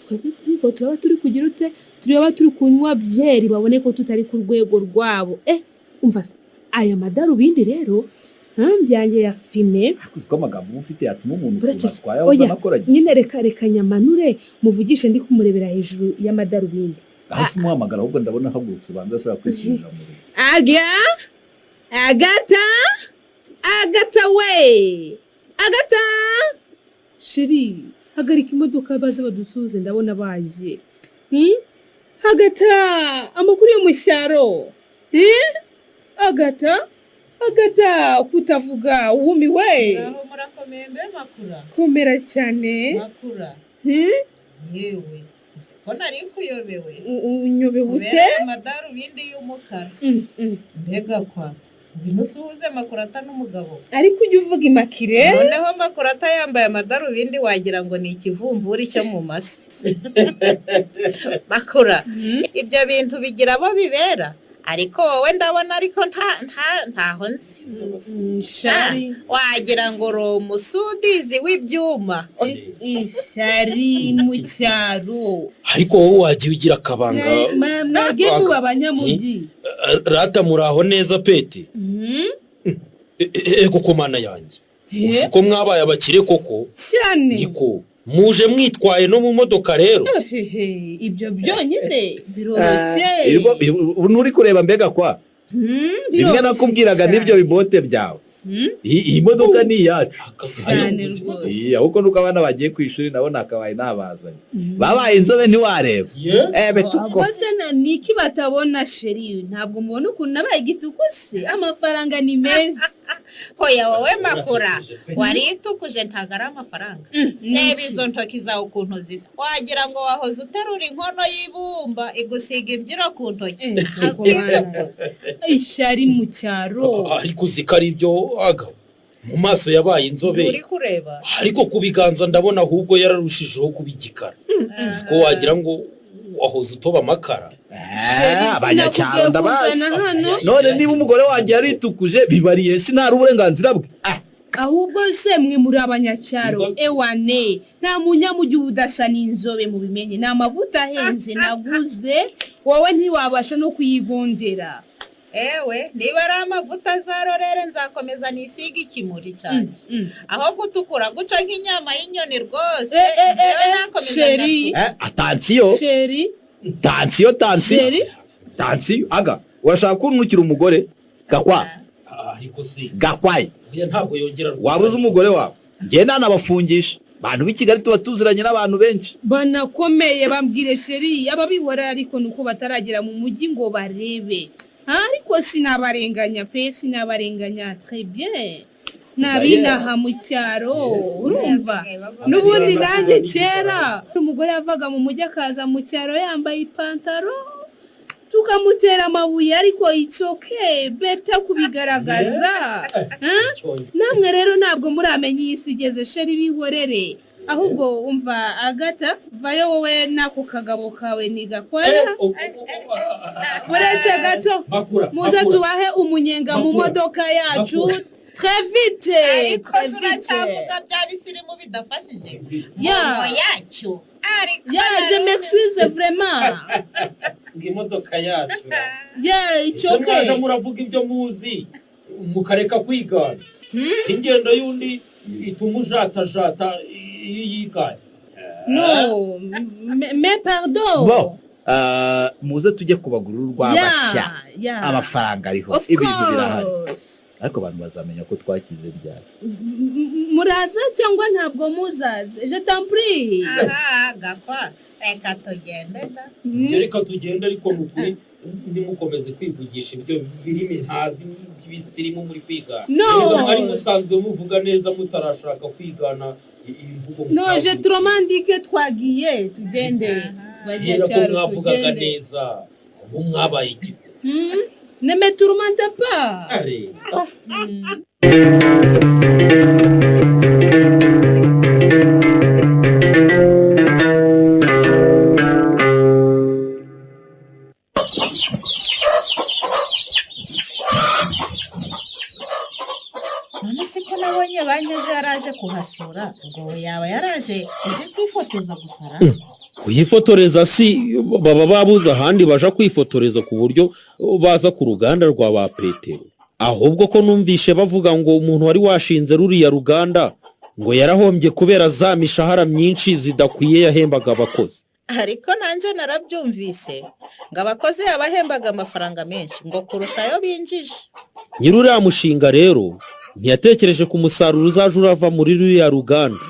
twebwe turaba turi kugira ute turaba turi kunywa byeri babone ko tutari ku rwego rwabo umva aya madarubindi rero byanjye ya fime akuzwa amagambo ufite yatuma umuntu batwaye abazana akora gisa nyine reka nyamanure muvugishe ndi kumurebera hejuru y'amadarubindi hasi muhamagara ahubwo ndabona hagurutse banza ashobora kwishyurira mu rugo agata sheri hagarika imodoka baze badusuze ndabona baje agata amakuru yo mu cyaro agata kutavuga wumiwe aho murakomeye mbe makura komera cyane makura yewe ko nari kuyobewe unyobewe ute amadarubindi y'umukara mbega kwa ngwino usuhuze makurata n'umugabo ariko ujya uvuga imakire noneho makurata yambaye amadarubindi wagira ngo ni ikivumvuri cyo mu masi makura ibyo bintu bigira abo bibera ariko wowe ndabona ariko ntaho nzi shari wagira ngo uri umusudizi w'ibyuma ishari mu cyaro ariko wowe wagiye ugira akabanga mwebwe muba abanyamujyi rata muraho neza pete koko mana yanjye uko mwabaye abakire koko cyane niko muje mwitwaye no mu modoka rero ibyo byonyine biroroshye nturi kureba mbega kwa rimwe nakubwiraga n'ibyo bibote byawe iyi modoka ni iyacu ahubwo nuko abana bagiye ku ishuri nabo nakabaye nabazanye babaye inzobe ntiwareba bose niki batabona sheri ntabwo mubona ukuntu nabaye igituku se amafaranga ni meza hoya wowe makura waritukuje ntago ari amafaranga reba izo ntoki zawe ukuntu zisa wagira ngo wahoze uterura inkono y'ibumba igusiga imbyiro ku ntoki ishari mu cyaro ariko uziko ari ibyo aga mu maso yabaye inzobe uri kureba ariko ku biganza ndabona ahubwo yararushijeho kuba igikara uziko wagira ngo wahoze utoba amakara abanyacyaro ndabazi none niba umugore wanjye yaritukuje bibariye sinari uburenganzira bwe ahubwo se mwe muri abanyacyaro ewane nta munyamujyi udasa n'inzobe mu bimenye ni amavuta ahenze naguze wowe ntiwabasha no kuyigondera ewe niba ari amavuta za rorere nzakomeza nisiga ikimuri cyanjye aho gutukura guca nk'inyama y'inyoni rwose sheri atansiyo tansiyo aga urashaka kuntukira umugore gakwaye ntabwo yongera waba uzi umugore wawe njye nanabafungisha abantu b'i Kigali tuba tuziranye n'abantu benshi banakomeye bambwire sheri ababihora ariko nuko bataragera mu mujyi ngo barebe ariko sinabarenganya très bien nabinaha mu cyaro urumva n'ubundi nanjye kera umugore yavaga mu mujyi akaza mu cyaro yambaye ipantaro tukamutera amabuye ariko icyoke beta kubigaragaza namwe rero ntabwo muramenya iyi si igeze sheri bihorere ahubwo umva agata vayo wowe n'ako kagabo kawe nigakwara uretse gato muze tubahe umunyenga mu modoka yacu très vite ariko uracyavuga bya bisirimu bidafashije momo yacu je m'excuse vraiment imodoka yacu icyoke mwaje muravuga ibyo muzi mukareka kwigana ingendo y'undi ituma ujatajata yiganye no mais pardon bon muze tujye kubagurira urwabashya amafaranga ariho ibintu birahari ariko abantu bazamenya ko twakize ryari muraza cyangwa ntabwo muza je t'en prie gakwa reka tugende da reka tugende ariko nukuri nimukomeze kwivugisha ibyo birimi ntazi by'ibisirimu muri kwigana mwari musanzwe muvuga neza mutarashaka kwigana imvugo no je tromandike twagiye tugende kera ko mwavugaga neza ubu mwabaye Ne me tourmente pas. Allez. none se ko nabonye banyeje yaraje kuhasura ubwo we yaba yaraje aje kwifotoza gusara kuyifotoreza si baba babuze ahandi baja kwifotoreza ku buryo baza ku ruganda rwa ba Petero ahubwo ko numvishe bavuga ngo umuntu wari washinze ruriya ruganda ngo yarahombye kubera za mishahara myinshi zidakwiye yahembaga abakozi ariko nanjye narabyumvise ngo abakozi yabahembaga amafaranga menshi ngo kurusha ayo binjije nyir'uriya mushinga rero ntiyatekereje ku musaruro uzaje urava muri ruriya ruganda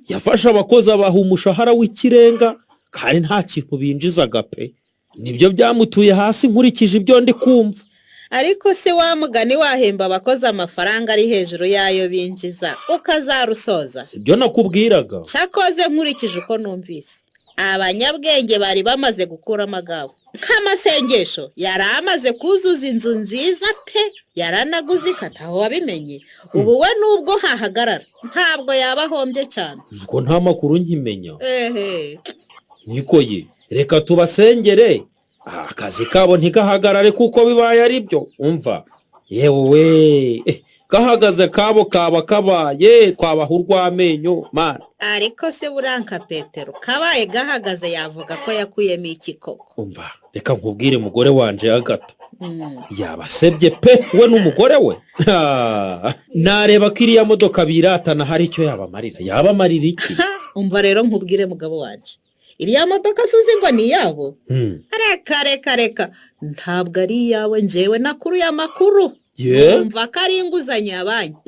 yafashe abakozi abaha umushahara w'ikirenga kandi nta kintu binjizaga pe nibyo byamutuye hasi nkurikije ibyo ndi kumva ariko se wa mugani wahemba abakozi amafaranga ari hejuru y'ayo binjiza ukazarusoza sibyo nakubwiraga cyakoze nkurikije uko numvise abanyabwenge bari bamaze gukura amagabo nk'amasengesho yari amaze kuzuza inzu nziza pe yaranaguze ikataho wabimenye ubu we nubwo hahagarara ntabwo yaba ahombye cyane uko nta makuru nkimenya ehe niko ye reka tubasengere akazi kabo ntigahagarare kuko bibaye ari byo umva yewe gahagaze kabo kaba kabaye twabaha urw'amenyo mana ariko se buranka Petero kabaye gahagaze yavuga ko yakuyemo iki koko umva reka nkubwire mugore wanje Agata yabasebye pe we n'umugore we nareba ko iriya modoka biratana hari icyo yabamarira iki umva rero nkubwire mugabo wanje iriya modoka suzi ngo ni iyabo reka ntabwo ari iyawe njyewe nakuruye amakuru umva ko ari inguzanyo ya banki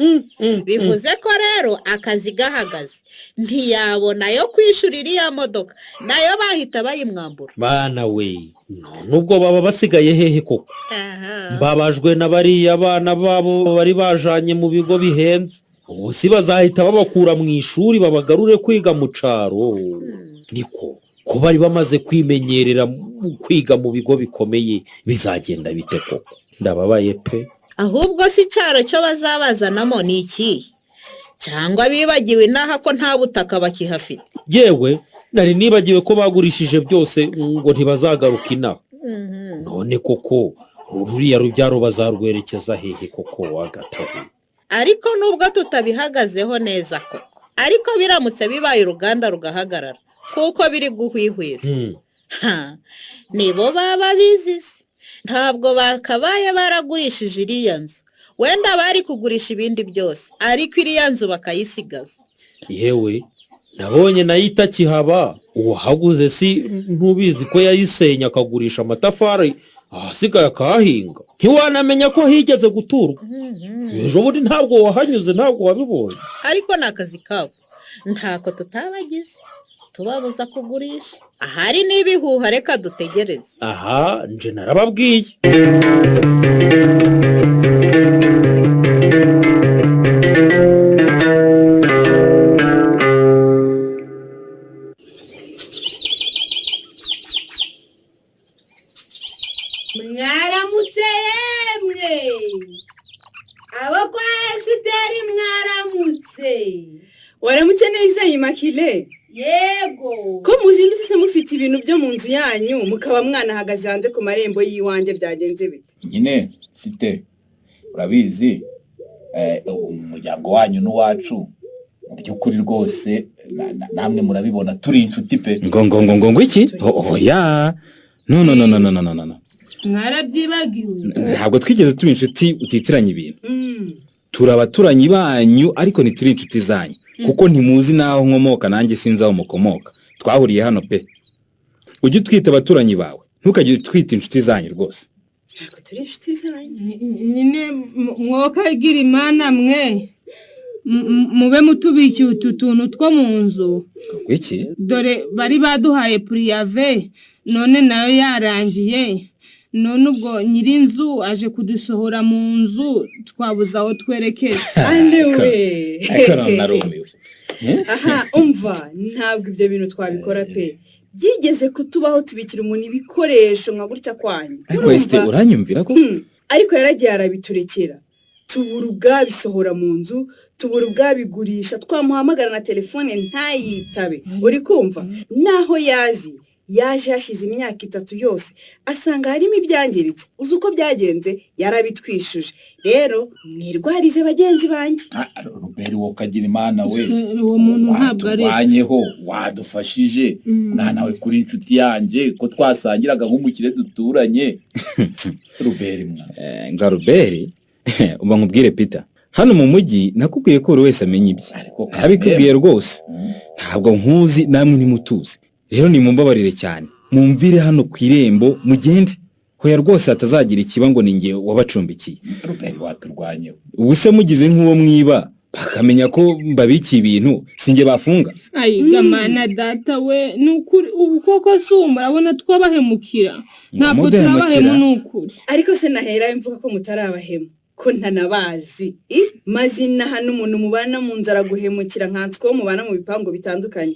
bivuze ko rero akazi gahagaze ntiyabona yo kwishyura iriya modoka nayo bahita bayimwambura bana we nubwo baba basigaye hehe koko mbabajwe na bariya bana babo bari bajanye mu bigo bihenze ubu si bazahita babakura mu ishuri babagarure kwiga mu caro niko ko bari bamaze kwimenyerera kwiga mu bigo bikomeye bizagenda bite koko ndababaye pe ahubwo si cyaro cyo bazabazanamo ni iki cyangwa bibagiwe inaha ko nta butaka bakihafite yewe nari nibagiwe ko bagurishije byose ngo ntibazagaruka inaha none koko ruriya rubyaro bazarwerekeza hehe koko wagataho ariko nubwo tutabihagazeho neza koko ariko biramutse bibaye uruganda rugahagarara kuko biri guhwihwiza nibo baba bizize ntabwo bakabaye baragurishije iriya nzu wenda bari kugurisha ibindi byose ariko iriya nzu bakayisigaza yewe nabonye nayo itakihaba uwahaguze si ntubizi ko yayisenya akagurisha amatafari ahasigaye akahahinga ntiwanamenya ko higeze guturwa ejo bundi ntabwo wahanyuze ntabwo wabibonye ariko ni akazi kabo ntako tutabagize tubabuza kugurisha ahari n'ibihuha reka dutegereze aha nje narababwiye mwaramutse yemwe abo kwa Esiteri mwaramutse waramutse neza Imakile yego ko muzindutse se mufite ibintu byo mu nzu yanyu mukaba mwanahagaze hanze ku marembo y'iwanjye byagenze bite nyine site urabizi umuryango wanyu n'uwacu mu by'ukuri rwose namwe murabibona turi inshuti pe ngo iki oya no mwarabyibagiwe ntabwo twigeze tuba inshuti utitiranya ibintu turi abaturanyi banyu ariko ntituri inshuti zanyu kuko ntimuzi n'aho nkomoka nanjye sinzi aho mukomoka twahuriye hano pe ujye utwita abaturanyi bawe ntukajye utwita inshuti zanyu rwose ntabwo turi inshuti zanyu nyine mwokagira imana mwe mube mutubikiye utu tuntu two mu nzu iki dore bari baduhaye puriyave none nayo yarangiye none ubwo nyir'inzu aje kudusohora mu nzu twabuze aho twerekeza aha umva ntabwo ibyo bintu twabikora pe byigeze kutubaho tubikira umuntu ibikoresho nka gutya kwanyu ariko Esther uranyumvira ko ariko yaragiye arabiturekera tubura ubwabisohora mu nzu tubura ubwabigurisha twamuhamagara na telefone ntayitabe uri kumva naho yaje hashize imyaka 3 yose asanga harimo ibyangiritse uzi uko byagenze yarabitwishuje rero mwirwarize bagenzi banjye Robert wo kagira imana we uwo muntu ntabwo ari wanyeho wadufashije mwana we kuri inshuti yanjye ko twasangiraga nk'umukire duturanye Robert mwana nga Robert uba nkubwire Peter hano mu mujyi nakubwiye ko buri wese amenya ibye abikubwiye rwose ntabwo nkuzi namwe nimutuze rero nimumbabarire cyane mumvire hano ku irembo mugende hoya rwose atazagira ikiba ngo ninge wabacumbikiye Robert waturwanyeho ubuse mugize nk'uwo mwiba bakamenya ko mbabikiye ibintu singe bafunga ayiga mana data we nukuri ubu koko sumba urabona twabahemukira ntabwo turabahemu nukuri ariko se nahera mvuga ko mutarabahemu ko ntanabazi mazina hano umuntu mubana mu nzara guhemukira nkanswe mubana mu bipango bitandukanye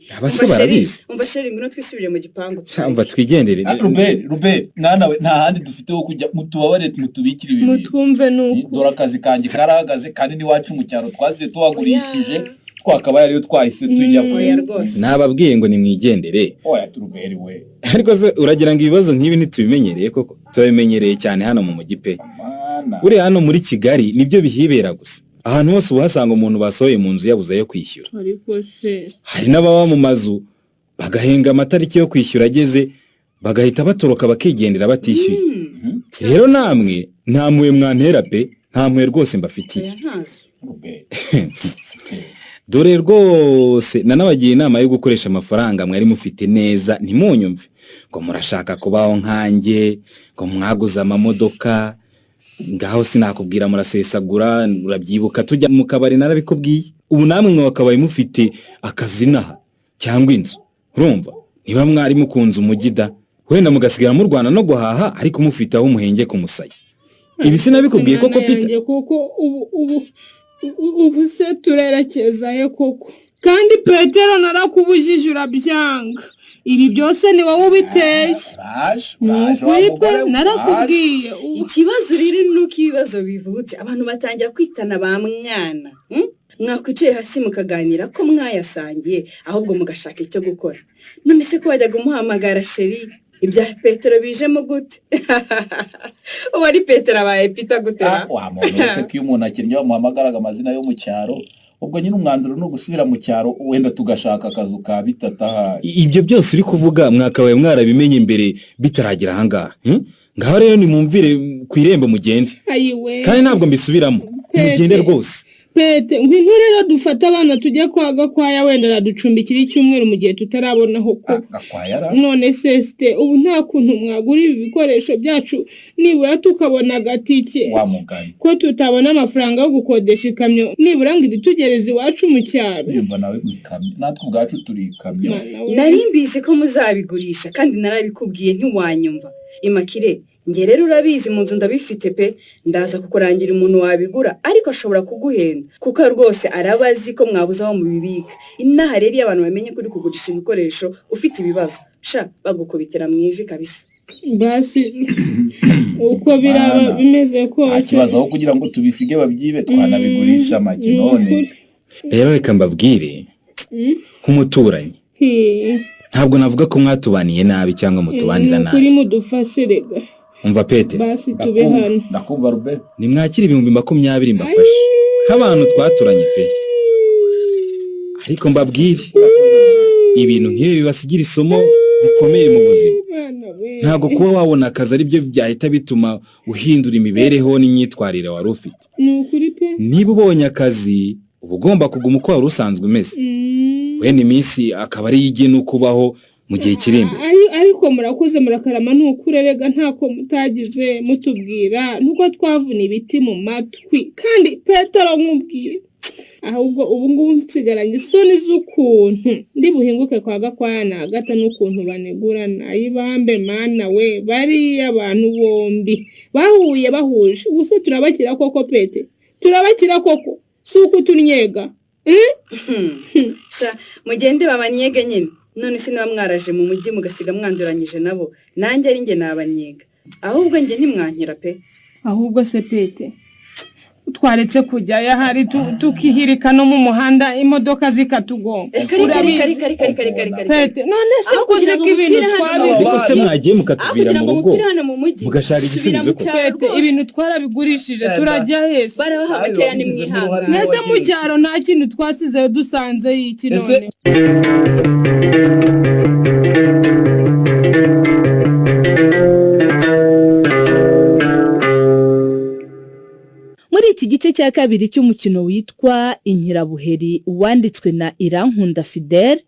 umva sheri ngino twisubire mu gipango cyangwa twigendere Robert mwana we nta handi dufite ho kujya mutubabare mutubikira ibintu mutumve nuko dora akazi kanjye karahagaze kandi ni wacu mu cyaro twasize tuwagurishije twakabaye ariyo twahise tujya rwose nababwiye ngo nimwigendere oya Robert we ariko se uragira ngo ibibazo nk'ibi ntitubimenyereye koko tubimenyereye cyane hano mu mujyi pe uri hano muri Kigali nibyo bihibera gusa ahantu hose ubahasanga umuntu basohoye mu nzu yabuze yo kwishyura ariko se hari n'ababa mu mazu bagahenga amatariki yo kwishyura ageze bagahita batoroka bakigendera batishyuye rero namwe ntamwe mwantera pe ntamwe rwose mbafitiye dore rwose nanabagiye inama yo gukoresha amafaranga mwari mufite neza ntimunyumve ngo murashaka kubaho nkanjye ngo mwaguze amamodoka ngaho sinakubwira murasesagura urabyibuka tujya mu kabari narabikubwiye ubu namwe mwakabaye mufite akazi naha cyangwa inzu urumva niba mwari mukunze umugida wenda mugasigara mu Rwanda no guhaha ariko mufite aho umuhenge ku musaya ibi sinabikubwiye koko Peter koko ubu se turerekezaye koko kandi Petero narakubujije urabyanga ibi byose ni wowe ubiteye narakubwiye ikibazo riri nuko ibibazo bivutse abantu batangira kwitana ba mwana mwakwicaye hasi mukaganira ko mwayasangiye ahubwo mugashaka icyo gukora none se ko wajyaga umuhamagara sheri ibya Petero bijemo gute wari Petero abaye Peter gute wa muntu wese ko umuntu akinnye bamuhamagaraga amazina yo mu cyaro ubwo nyine umwanzuro no gusubira mu cyaro wenda tugashaka akazu ka bitataha ibyo byose uri kuvuga mwakabaye mwarabimenye imbere bitaragira ahangaha ngaho rero nimumvire ku irembo mugende kandi ntabwo mbisubiramo mugende rwose Pete ngwino rero dufata abana tujye kwa Gakwaya wenda raducumbikira icyumweru mu gihe tutarabonaho ko none seste ubu nta kuntu mwagura ibi bikoresho byacu nibura tukabona agatike ko tutabona amafaranga yo gukodesha ikamyo nibura ngo ibitugereze iwacu mu cyaro yumva nawe gukamyo natwe ubwacu turi ikamyo nari mbizi ko muzabigurisha kandi narabikubwiye ntiwanyumva Imakire nge rero urabizi mu nzu ndabifite pe ndaza kukurangira umuntu wabigura ariko ashobora kuguhenda kuko rwose arabazi ko mwabuze aho mubibika inaha rero abantu bamenye kuri kugurisha ibikoresho ufite ibibazo sha bagukubitira mu ivi kabisa basi uko biraba bimeze kose kibazo aho kugira ngo tubisige babyibe twanabigurisha make none rero reka mbabwire nk'umuturanyi ntabwo navuga ko mwatubaniye nabi cyangwa mutubanira nabi kuri mudufashe rega umva Pete basi tube hano ndakumva Robert nimwakira 2020 mbafashe nk'abantu twaturanye pe ariko mbabwire ibintu nk'ibi bibasigira isomo rikomeye mu buzima ntabwo kuba wabona akazi ari byo byahita bituma uhindura imibereho n'imyitwarire wari ufite niba ubonye akazi uba ugomba kuguma uko wari usanzwe umeze wenda iminsi akaba ari yigena ukubaho mu gihe kiri imbere ariko murakoze murakarama ntukurerega ntako mutagize mutubwira nuko twavuna ibiti mu matwi kandi Petero nkubwira ahubwo ubu ngubu nsigaranye isoni z'ukuntu ndi buhinguke kwa Gakwaya na Agata n'ukuntu banegurana ayibambe mana we bari abantu bombi bahuje ubuse turabakira koko Pete turabakira koko suko turnyega mugende babanyege nyine none se niba mwaraje mu mujyi mugasiga mwanduranyije nabo nanjye ari njye nabanyiga ahubwo njye ntimwankira pe ahubwo se pete twaretse kujya yahari tukihirika no mu muhanda imodoka zikatugonga pete none se kugira ngo ibintu ariko se mwagiye mukatubwira mu rugo mugashaka igisubizo ko pete ibintu twarabigurishije turajya hese barabaha bakeya nimwihanga nese mu cyaro nta kintu twasizeyo dusanze y'iki none muri iki gice cya kabiri cy'umukino witwa Inkirabuheri wanditswe na Irankunda Fidèle